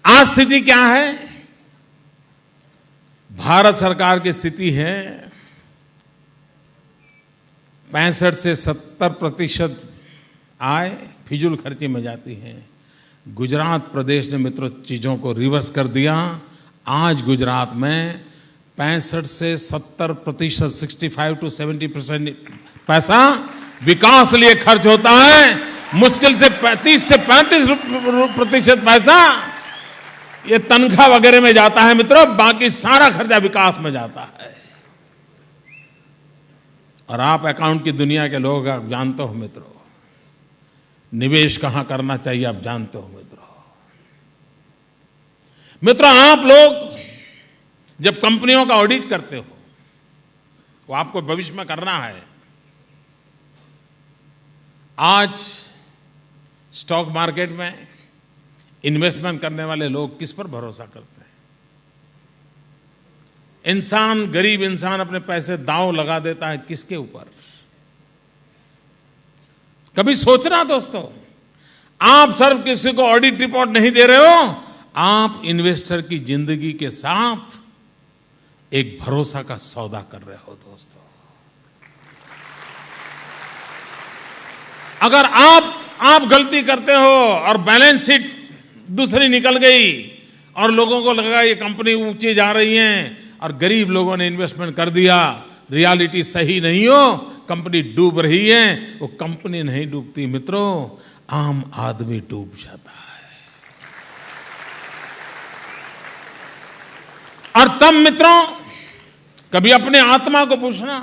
आज स्थिति क्या है? भारत सरकार की स्थिति है 65 से 70% आय फिजूल खर्ची में जाती है। गुजरात प्रदेश ने मित्रों चीजों को रिवर्स कर दिया। आज गुजरात में 65 से 70%, 65 to 70% पैसा विकास लिए खर्च होता है। मुश्किल से 30 से 35% पैसा ये तनख्वाह वगैरह में जाता है मित्रों, बाकी सारा खर्चा विकास में जाता है। और आप अकाउंट की दुनिया के लोग आप जानते हो मित्रों, निवेश कहां करना चाहिए आप जानते हो मित्रों, आप लोग जब कंपनियों का ऑडिट करते हो, वो आपको भविष्य में करना है। आज स्टॉक मार्केट में इन्वेस्टमेंट करने वाले लोग किस पर भरोसा करते हैं? इंसान, गरीब इंसान अपने पैसे दांव लगा देता है किसके ऊपर? कभी सोचना दोस्तों, आप सिर्फ किसी को ऑडिट रिपोर्ट नहीं दे रहे हो, आप इन्वेस्टर की जिंदगी के साथ एक भरोसा का सौदा कर रहे हो दोस्तों। अगर आप गलती करते हो और बैलेंस शीट दूसरी निकल गई और लोगों को लगा ये कंपनी ऊंची जा रही है और गरीब लोगों ने इन्वेस्टमेंट कर दिया, रियलिटी सही नहीं हो, कंपनी डूब रही है, वो कंपनी नहीं डूबती मित्रों, आम आदमी डूब जाता है। और तब मित्रों कभी अपने आत्मा को पूछना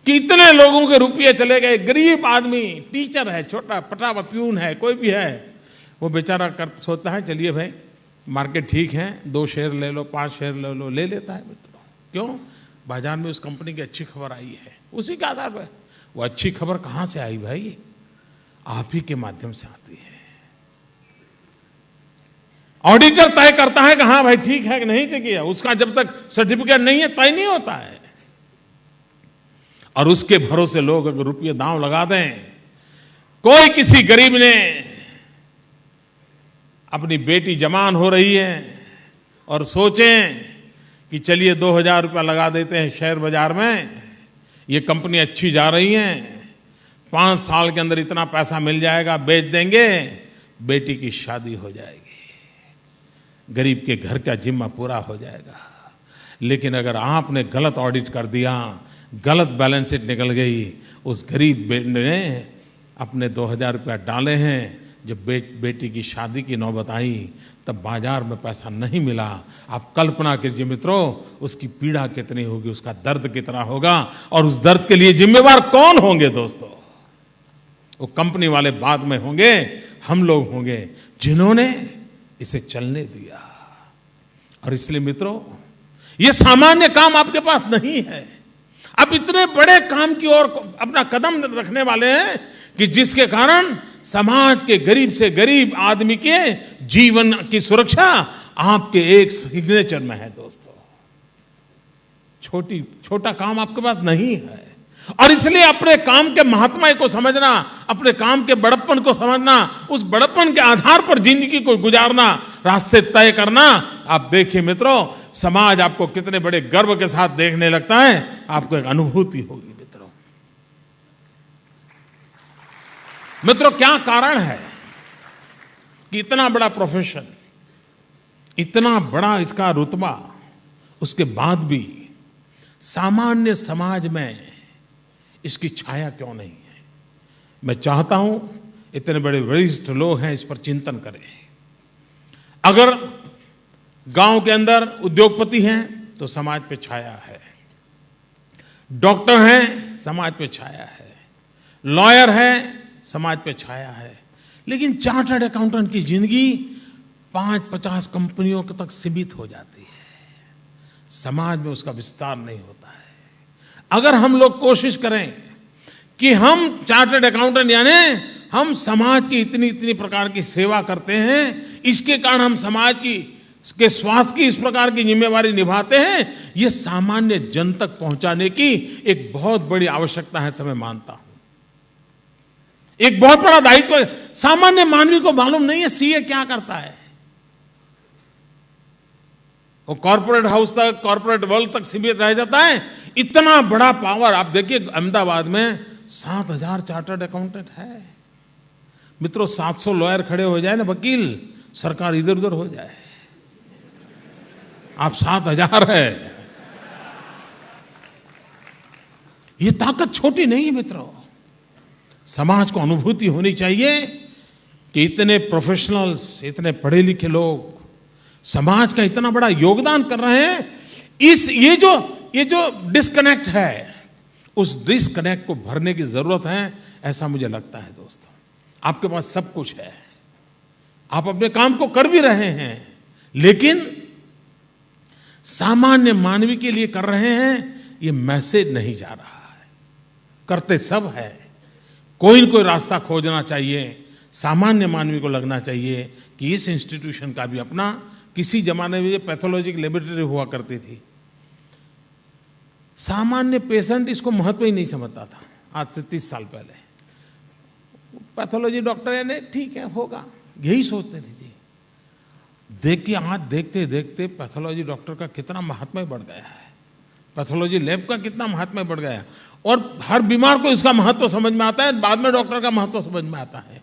कि इतने लोगों के रुपये चले गए, गरीब आदमी, टीचर है, छोटा पटावा प्यून है, कोई भी है, वो बेचारा सोचता है चलिए भाई मार्केट ठीक है, 2 शेयर ले लो, 5 शेयर ले लो, ले लेता है मित्रों। क्यों? बाजार में उस कंपनी की अच्छी खबर आई है, उसी के आधार पर। वो अच्छी खबर कहां से आई भाई? आप ही के माध्यम से आती है। ऑडिटर तय करता है कि हाँ भाई ठीक है कि नहीं ठीक है, उसका जब तक सर्टिफिकेट नहीं है तय नहीं होता है। और उसके भरोसे लोग अगर रुपये दांव लगा दें, कोई किसी गरीब ने अपनी बेटी जवान हो रही है और सोचें कि चलिए 2000 रुपया लगा देते हैं शेयर बाजार में, ये कंपनी अच्छी जा रही है, 5 साल के अंदर इतना पैसा मिल जाएगा, बेच देंगे, बेटी की शादी हो जाएगी, गरीब के घर का जिम्मा पूरा हो जाएगा। लेकिन अगर आपने गलत ऑडिट कर दिया, गलत बैलेंस शीट निकल गई, उस गरीब ने अपने 2000 रुपया डाले हैं, जब बेटी की शादी की नौबत आई तब बाजार में पैसा नहीं मिला। आप कल्पना कीजिए मित्रों, उसकी पीड़ा कितनी होगी, उसका दर्द कितना होगा, और उस दर्द के लिए जिम्मेवार कौन होंगे दोस्तों? वो कंपनी वाले बाद में होंगे, हम लोग होंगे जिन्होंने इसे चलने दिया। और इसलिए मित्रों, ये सामान्य काम आपके पास नहीं है। आप इतने बड़े काम की ओर अपना कदम रखने वाले हैं कि जिसके कारण समाज के गरीब से गरीब आदमी के जीवन की सुरक्षा आपके एक सिग्नेचर में है दोस्तों। छोटा काम आपके पास नहीं है। और इसलिए अपने काम के महात्मा को समझना, अपने काम के बड़प्पन को समझना, उस बड़प्पन के आधार पर जिंदगी को गुजारना, रास्ते तय करना। आप देखिए मित्रों, समाज आपको कितने बड़े गर्व के साथ देखने लगता है, आपको एक अनुभूति होगी मित्रों। क्या कारण है कि इतना बड़ा प्रोफेशन, इतना बड़ा इसका रुतबा, उसके बाद भी सामान्य समाज में इसकी छाया क्यों नहीं है? मैं चाहता हूं इतने बड़े वरिष्ठ लोग हैं, इस पर चिंतन करें। अगर गांव के अंदर उद्योगपति हैं तो समाज पे छाया है, डॉक्टर हैं समाज पे छाया है, लॉयर है समाज पे छाया है। लेकिन चार्टर्ड अकाउंटेंट की जिंदगी 5-50 कंपनियों तक सीमित हो जाती है, समाज में उसका विस्तार नहीं होता है। अगर हम लोग कोशिश करें कि हम चार्टर्ड अकाउंटेंट यानी हम समाज की इतनी प्रकार की सेवा करते हैं, इसके कारण हम समाज के स्वास्थ्य की इस प्रकार की जिम्मेवारी निभाते हैं, ये सामान्य जन तक पहुंचाने की एक बहुत बड़ी आवश्यकता है, समय मानता हूं। एक बहुत बड़ा दायित्व है। सामान्य मानवी को मालूम नहीं है सीए क्या करता है। वो कॉर्पोरेट हाउस तक, कॉर्पोरेट वर्ल्ड तक सीमित रह जाता है। इतना बड़ा पावर, आप देखिए अहमदाबाद में 7000 चार्टर्ड अकाउंटेंट है मित्रों। 700 लॉयर खड़े हो जाए ना, वकील, सरकार इधर उधर हो जाए। आप 7000 है, ये ताकत छोटी नहीं है मित्रों। समाज को अनुभूति होनी चाहिए कि इतने प्रोफेशनल्स, इतने पढ़े लिखे लोग समाज का इतना बड़ा योगदान कर रहे हैं। ये जो डिस्कनेक्ट है, उस डिस्कनेक्ट को भरने की जरूरत है, ऐसा मुझे लगता है दोस्तों। आपके पास सब कुछ है, आप अपने काम को कर भी रहे हैं, लेकिन सामान्य मानवी के लिए कर रहे हैं, ये मैसेज नहीं जा रहा है। करते सब है, कोई न कोई रास्ता खोजना चाहिए। सामान्य मानवी को लगना चाहिए कि इस इंस्टीट्यूशन का भी अपना, किसी जमाने में ये पैथोलॉजिकल लेबोरेटरी हुआ करती थी, सामान्य पेशेंट इसको महत्व ही नहीं समझता था, आज से 30 साल पहले। पैथोलॉजी डॉक्टर है, नहीं ठीक है होगा, यही सोचते थे जी। देखिए आज देखते देखते पैथोलॉजी डॉक्टर का कितना महात्म्य बढ़ गया है, पैथोलॉजी लैब का कितना महात्म्य बढ़ गया है, और हर बीमार को इसका महत्व समझ में आता है, बाद में डॉक्टर का महत्व समझ में आता है।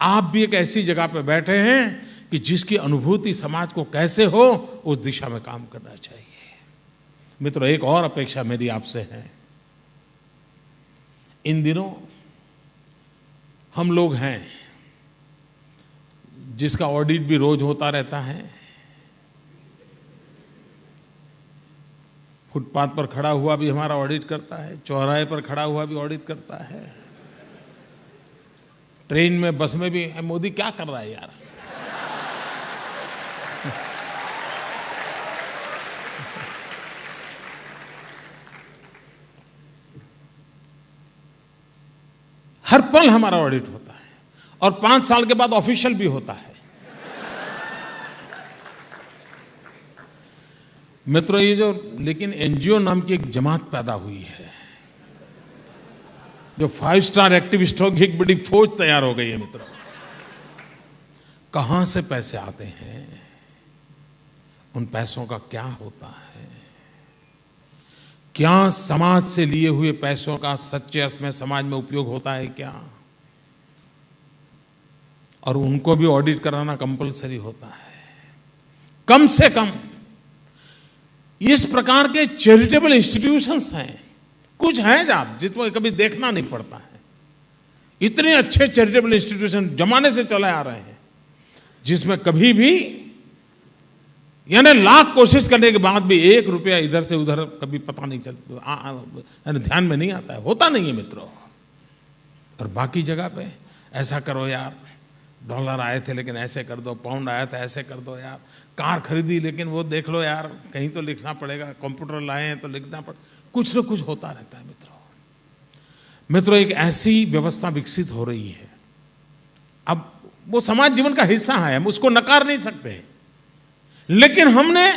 आप भी एक ऐसी जगह पे बैठे हैं कि जिसकी अनुभूति समाज को कैसे हो उस दिशा में काम करना चाहिए। मित्रों, एक और अपेक्षा मेरी आपसे है। इन दिनों हम लोग हैं जिसका ऑडिट भी रोज होता रहता है, फुटपाथ पर खड़ा हुआ भी हमारा ऑडिट करता है, चौराहे पर खड़ा हुआ भी ऑडिट करता है, ट्रेन में बस में भी। मोदी क्या कर रहा है यार? हर पल हमारा ऑडिट होता है और 5 साल के बाद ऑफिशियल भी होता है। मित्रों, ये जो लेकिन एनजीओ नाम की एक जमात पैदा हुई है, जो 5 स्टार एक्टिविस्टों की एक बड़ी फौज तैयार हो गई है। मित्रों, कहां से पैसे आते हैं, उन पैसों का क्या होता है, क्या समाज से लिए हुए पैसों का सच्चे अर्थ में समाज में उपयोग होता है क्या, और उनको भी ऑडिट कराना कंपलसरी होता है। कम से कम इस प्रकार के चैरिटेबल इंस्टीट्यूशंस हैं, कुछ हैं आप जिसको कभी देखना नहीं पड़ता है। इतने अच्छे चैरिटेबल इंस्टीट्यूशन जमाने से चले आ रहे हैं, जिसमें कभी भी यानी लाख कोशिश करने के बाद भी 1 रुपया इधर से उधर कभी पता नहीं चलता, ध्यान में नहीं आता है, होता नहीं है मित्रों। और बाकी जगह पे ऐसा करो यार, डॉलर आए थे लेकिन ऐसे कर दो, पाउंड आया था ऐसे कर दो यार, कार खरीदी लेकिन वो देख लो यार, कहीं तो लिखना पड़ेगा, कंप्यूटर लाए हैं तो लिखना पड़ेगा, कुछ न कुछ होता रहता है मित्रों। एक ऐसी व्यवस्था विकसित हो रही है, अब वो समाज जीवन का हिस्सा है, हम उसको नकार नहीं सकते, लेकिन हमने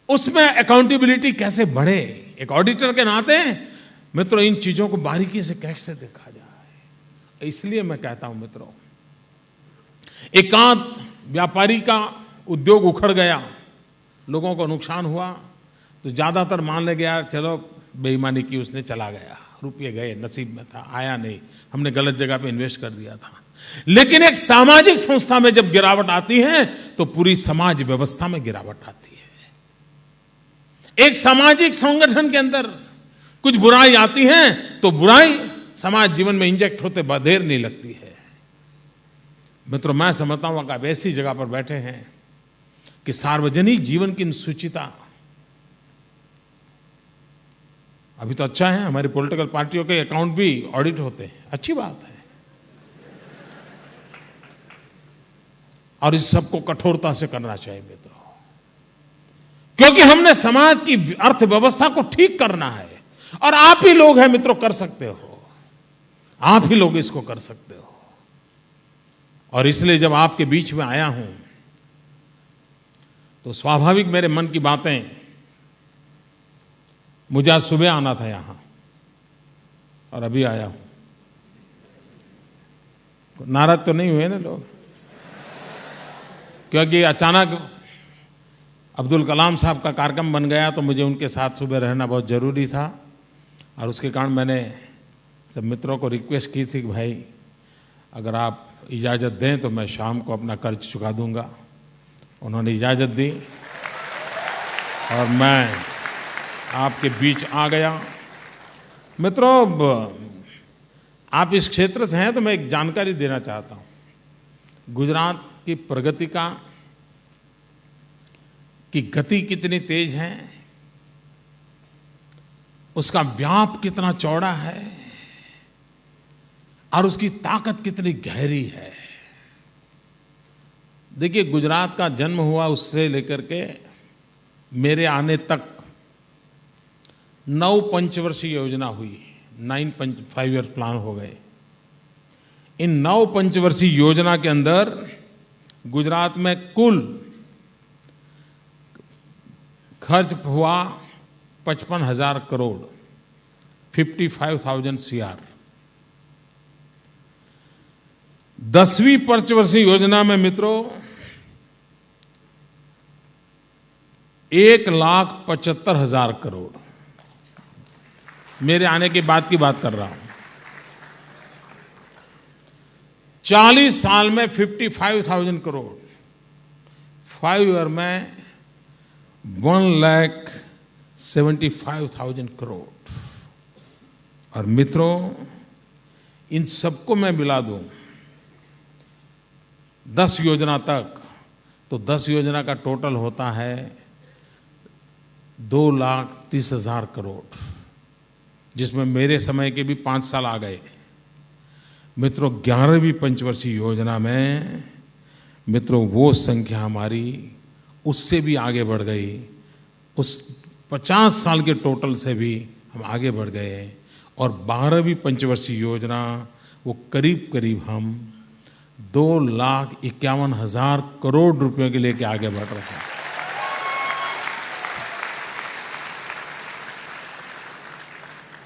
उसमें अकाउंटेबिलिटी कैसे बढ़े, एक ऑडिटर के नाते मित्रों इन चीजों को बारीकी से कैसे देखा जाए। इसलिए मैं कहता हूं मित्रों, एकांत व्यापारी का उद्योग उखड़ गया, लोगों को नुकसान हुआ, तो ज्यादातर मान ले गया चलो बेईमानी की, उसने चला गया, रुपये गए, नसीब में था, आया नहीं, हमने गलत जगह पे इन्वेस्ट कर दिया था। लेकिन एक सामाजिक संस्था में जब गिरावट आती है तो पूरी समाज व्यवस्था में गिरावट आती है। एक सामाजिक संगठन के अंदर कुछ बुराई आती है तो बुराई समाज जीवन में इंजेक्ट होते देर नहीं लगती है। मित्रों, मैं समझता हूं कि आप ऐसी जगह पर बैठे हैं कि सार्वजनिक जीवन की शुचिता, अभी तो अच्छा है, हमारी पॉलिटिकल पार्टियों के अकाउंट भी ऑडिट होते हैं, अच्छी बात है, और इस सबको कठोरता से करना चाहिए मित्रों, क्योंकि हमने समाज की अर्थव्यवस्था को ठीक करना है, और आप ही लोग हैं मित्रों कर सकते हो, आप ही लोग इसको कर सकते हो। और इसलिए जब आपके बीच में आया हूं तो स्वाभाविक मेरे मन की बातें, मुझे आज सुबह आना था यहां और अभी आया हूं, नाराज तो नहीं हुए ना लोग? क्योंकि अचानक अब्दुल कलाम साहब का कार्यक्रम बन गया तो मुझे उनके साथ सुबह रहना बहुत ज़रूरी था, और उसके कारण मैंने सब मित्रों को रिक्वेस्ट की थी कि भाई अगर आप इजाज़त दें तो मैं शाम को अपना कर्ज चुका दूंगा। उन्होंने इजाज़त दी और मैं आपके बीच आ गया। मित्रों, आप इस क्षेत्र से हैं तो मैं एक जानकारी देना चाहता हूँ। गुजरात की प्रगति की गति कितनी तेज है, उसका व्याप कितना चौड़ा है, और उसकी ताकत कितनी गहरी है। देखिए, गुजरात का जन्म हुआ उससे लेकर के मेरे आने तक 9 पंचवर्षीय योजना हुई, 5 ईयर प्लान हो गए। इन 9 पंचवर्षीय योजना के अंदर गुजरात में कुल खर्च हुआ 55,000 करोड़, 55,000 CR। 10वीं पंचवर्षीय योजना में मित्रों 1,75,000 करोड़, मेरे आने के बाद की बात कर रहा हूं, 40 साल में 55,000 करोड़, 5 ईयर में 1,75,000 करोड़। और मित्रों, इन सबको मैं मिला दूं 10 योजना तक, तो 10 योजना का टोटल होता है 2,30,000 करोड़, जिसमें मेरे समय के भी 5 साल आ गए। मित्रों, 11वीं पंचवर्षीय योजना में मित्रों वो संख्या हमारी उससे भी आगे बढ़ गई, उस 50 साल के टोटल से भी हम आगे बढ़ गए। और 12वीं पंचवर्षीय योजना वो करीब करीब हम 2,51,000 करोड़ रुपयों के लेके आगे बढ़ रहे हैं।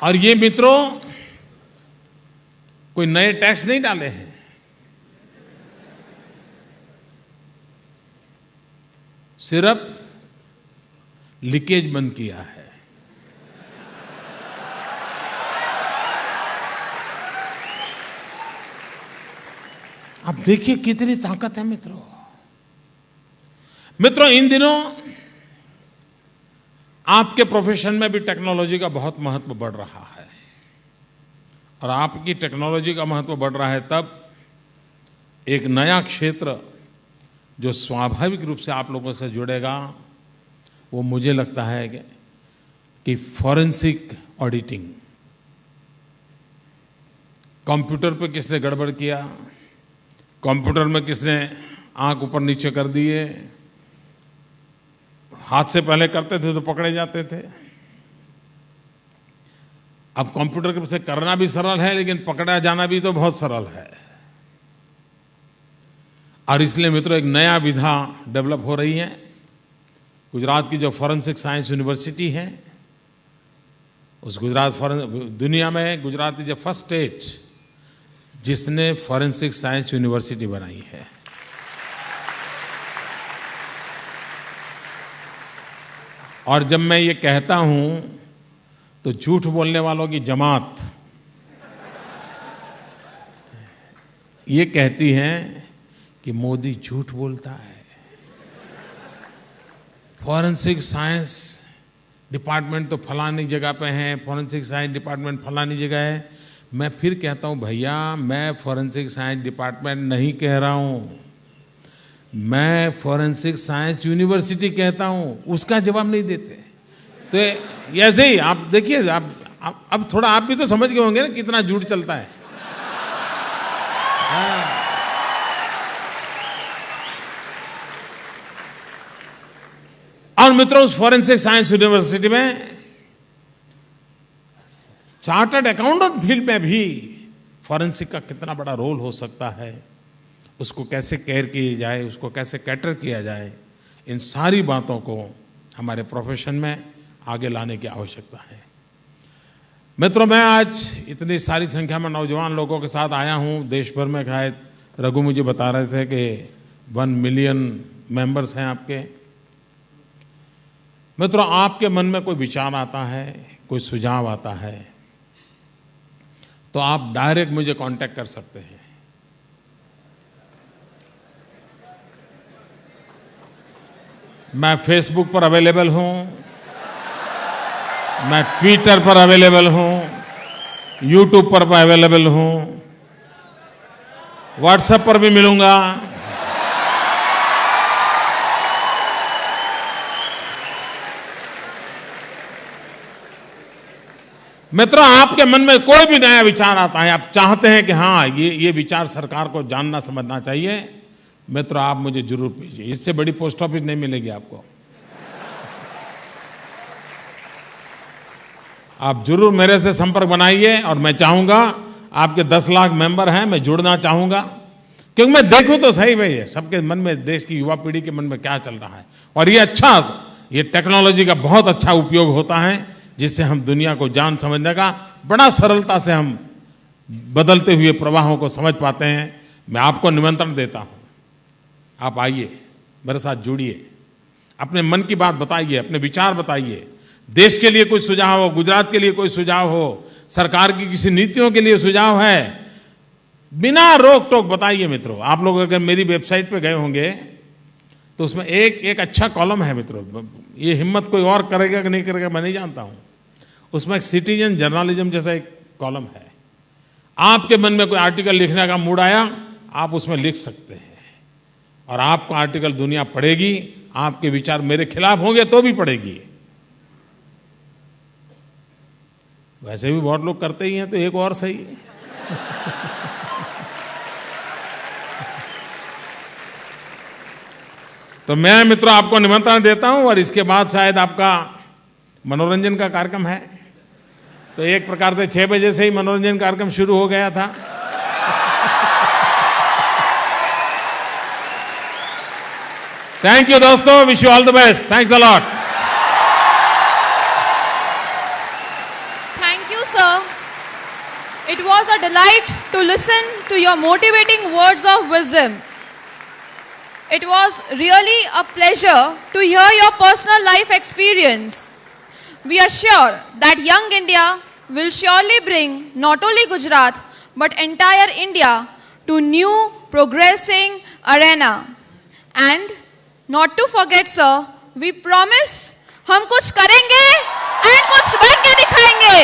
और ये मित्रों कोई नए टैक्स नहीं डाले हैं, सिर्फ लीकेज बंद किया है। अब देखिए कितनी ताकत है मित्रों। मित्रों, इन दिनों आपके प्रोफेशन में भी टेक्नोलॉजी का बहुत महत्व बढ़ रहा है, और आपकी टेक्नोलॉजी का महत्व बढ़ रहा है तब एक नया क्षेत्र जो स्वाभाविक रूप से आप लोगों से जुड़ेगा, वो मुझे लगता है कि फॉरेंसिक ऑडिटिंग। कंप्यूटर पे किसने गड़बड़ किया, कंप्यूटर में किसने आंख ऊपर नीचे कर दिए, हाथ से पहले करते थे तो पकड़े जाते थे, अब कंप्यूटर से करना भी सरल है लेकिन पकड़ा जाना भी तो बहुत सरल है। और इसलिए मित्रों एक नया विधा डेवलप हो रही है। गुजरात की जो फॉरेंसिक साइंस यूनिवर्सिटी है, उस दुनिया में Gujarat is the first state जिसने फॉरेंसिक साइंस यूनिवर्सिटी बनाई है। और जब मैं ये कहता हूं तो झूठ बोलने वालों की जमात ये कहती है कि मोदी झूठ बोलता है, फॉरेंसिक साइंस डिपार्टमेंट तो फलानी जगह पे है, फॉरेंसिक साइंस डिपार्टमेंट फलानी जगह है। मैं फिर कहता हूं भैया, मैं फॉरेंसिक साइंस डिपार्टमेंट नहीं कह रहा हूं, मैं फॉरेंसिक साइंस यूनिवर्सिटी कहता हूं। उसका जवाब नहीं देते। तो ऐसे ही आप देखिए, आप अब थोड़ा आप भी तो समझ गए होंगे ना कितना झूठ चलता है। और मित्रों, उस फॉरेंसिक साइंस यूनिवर्सिटी में चार्टर्ड अकाउंटेंट फील्ड में भी फॉरेंसिक का कितना बड़ा रोल हो सकता है, उसको कैसे केयर किया जाए, उसको कैसे कैटर किया जाए, इन सारी बातों को हमारे प्रोफेशन में आगे लाने की आवश्यकता है। मित्रों, मैं आज इतनी सारी संख्या में नौजवान लोगों के साथ आया हूं देश भर में। शायद रघु मुझे बता रहे थे कि 1 मिलियन मेंबर्स हैं आपके। मित्रों, आपके मन में कोई विचार आता है, कोई सुझाव आता है, तो आप डायरेक्ट मुझे कांटेक्ट कर सकते हैं। मैं फेसबुक पर अवेलेबल हूं, मैं ट्विटर पर अवेलेबल हूं, यूट्यूब पर अवेलेबल हूं, व्हाट्सएप पर भी मिलूंगा। मित्रों, आपके मन में कोई भी नया विचार आता है, आप चाहते हैं कि हाँ ये विचार सरकार को जानना समझना चाहिए, मित्रों आप मुझे जरूर भेजिए। इससे बड़ी पोस्ट ऑफिस नहीं मिलेगी आपको। आप जरूर मेरे से संपर्क बनाइए। और मैं चाहूंगा, आपके 10 लाख मेंबर हैं, मैं जुड़ना चाहूंगा, क्योंकि मैं देखूं तो सही भाई सबके मन में, देश की युवा पीढ़ी के मन में क्या चल रहा है। और ये टेक्नोलॉजी का बहुत अच्छा उपयोग होता है, जिससे हम दुनिया को जान समझने का बड़ा सरलता से हम बदलते हुए प्रवाहों को समझ पाते हैं। मैं आपको निमंत्रण देता हूं, आप आइए, मेरे साथ जुड़िए, अपने मन की बात बताइए, अपने विचार बताइए, देश के लिए कोई सुझाव हो, गुजरात के लिए कोई सुझाव हो, सरकार की किसी नीतियों के लिए सुझाव है, बिना रोक टोक बताइए मित्रों। आप लोग अगर मेरी वेबसाइट पे गए होंगे तो उसमें एक अच्छा कॉलम है मित्रों, ये हिम्मत कोई और करेगा कि नहीं करेगा मैं नहीं जानता हूं, उसमें एक सिटीजन जर्नलिज्म जैसा एक कॉलम है। आपके मन में कोई आर्टिकल लिखने का मूड आया, आप उसमें लिख सकते हैं, और आपको आर्टिकल दुनिया पढ़ेगी, आपके विचार मेरे खिलाफ होंगे तो भी पढ़ेगी। वैसे भी बहुत लोग करते ही हैं, तो एक और सही। तो मैं मित्रों आपको निमंत्रण देता हूं, और इसके बाद शायद आपका मनोरंजन का कार्यक्रम है, तो एक प्रकार से 6 बजे से ही मनोरंजन कार्यक्रम शुरू हो गया था। थैंक यू दोस्तों, wish you all the best, thanks a lot. Thank you, sir. It was a delight to listen to your motivating words of wisdom. It was really a pleasure to hear your personal life experience. We are sure that Young India will surely bring not only Gujarat but entire India to new progressing arena. And not to forget, sir, we promise हम कुछ करेंगे and कुछ बन के दिखाएंगे।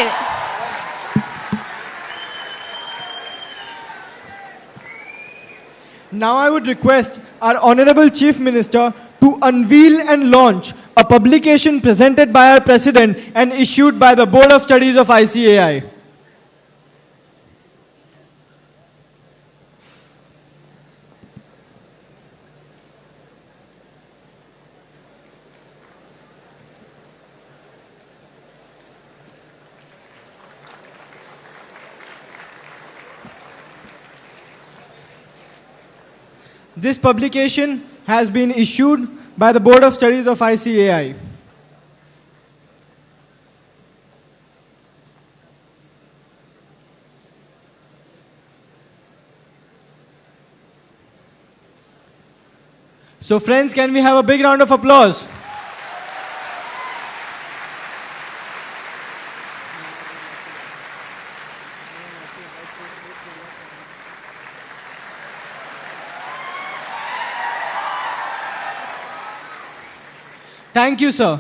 Now I would request our Honorable Chief Minister to unveil and launch a publication presented by our President and issued by the Board of Studies of ICAI. This publication has been issued by the Board of Studies of ICAI. So friends, can we have a big round of applause? Thank you, sir.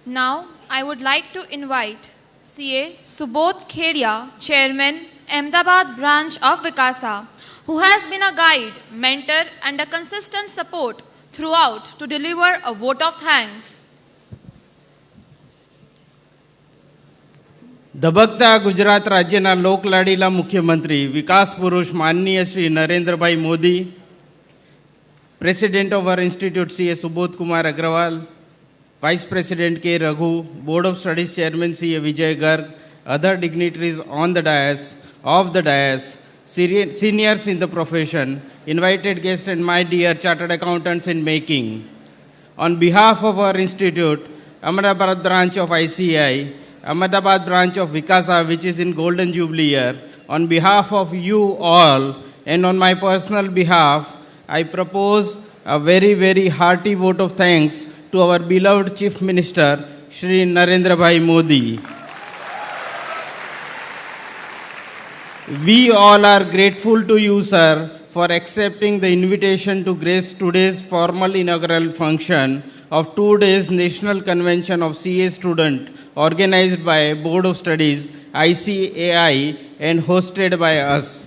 Now, I would like to invite CA Subodh Khedia, Chairman, Ahmedabad branch of Vikasa, who has been a guide, mentor and a consistent support throughout to deliver a vote of thanks. ધબકતા Gujarat રાજ્યના લોકલાડીલા મુખ્યમંત્રી વિકાસ પુરુષ માનનીય Shri Narendrabhai Modi, president of our institute CA Subodh Kumar Agrawal, vice president K Raghu, board of studies chairman CA Vijay Garg, other dignitaries on the dais, of the dais, seniors in the profession, invited guests and my dear chartered accountants in making. On behalf of our institute, Ahmedabad branch of ICAI, Ahmedabad branch of Vikasa, which is in Golden Jubilee year, on behalf of you all and on my personal behalf, I propose a very, very hearty vote of thanks to our beloved Chief Minister, Shri Narendra Bhai Modi. We all are grateful to you, sir, for accepting the invitation to grace today's formal inaugural function of 2 days National Convention of CA Student organized by Board of Studies, ICAI, and hosted by us.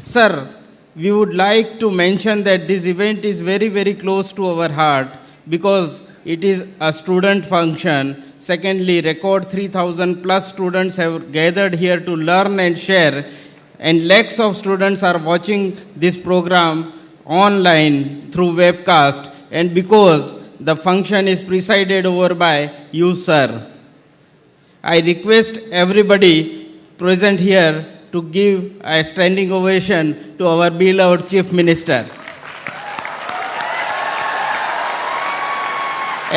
Sir, we would like to mention that this event is very, very close to our heart because it is a student function. Secondly, record 3,000 plus students have gathered here to learn and share, and lakhs of students are watching this program online through webcast, and because the function is presided over by you, sir. I request everybody present here to give a standing ovation to our beloved Chief Minister.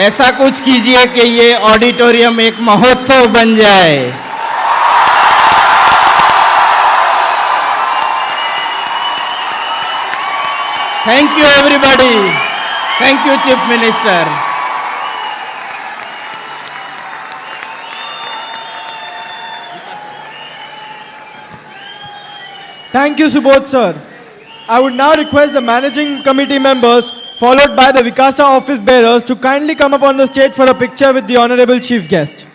ऐसा कुछ कीजिए कि ये auditorium एक महोत्सव बन जाए। Thank you everybody. Thank you chief minister. Thank you, Subodh sir. I would now request the managing committee members, followed by the Vikasa office bearers, to kindly come up on the stage for a picture with the honorable chief guest.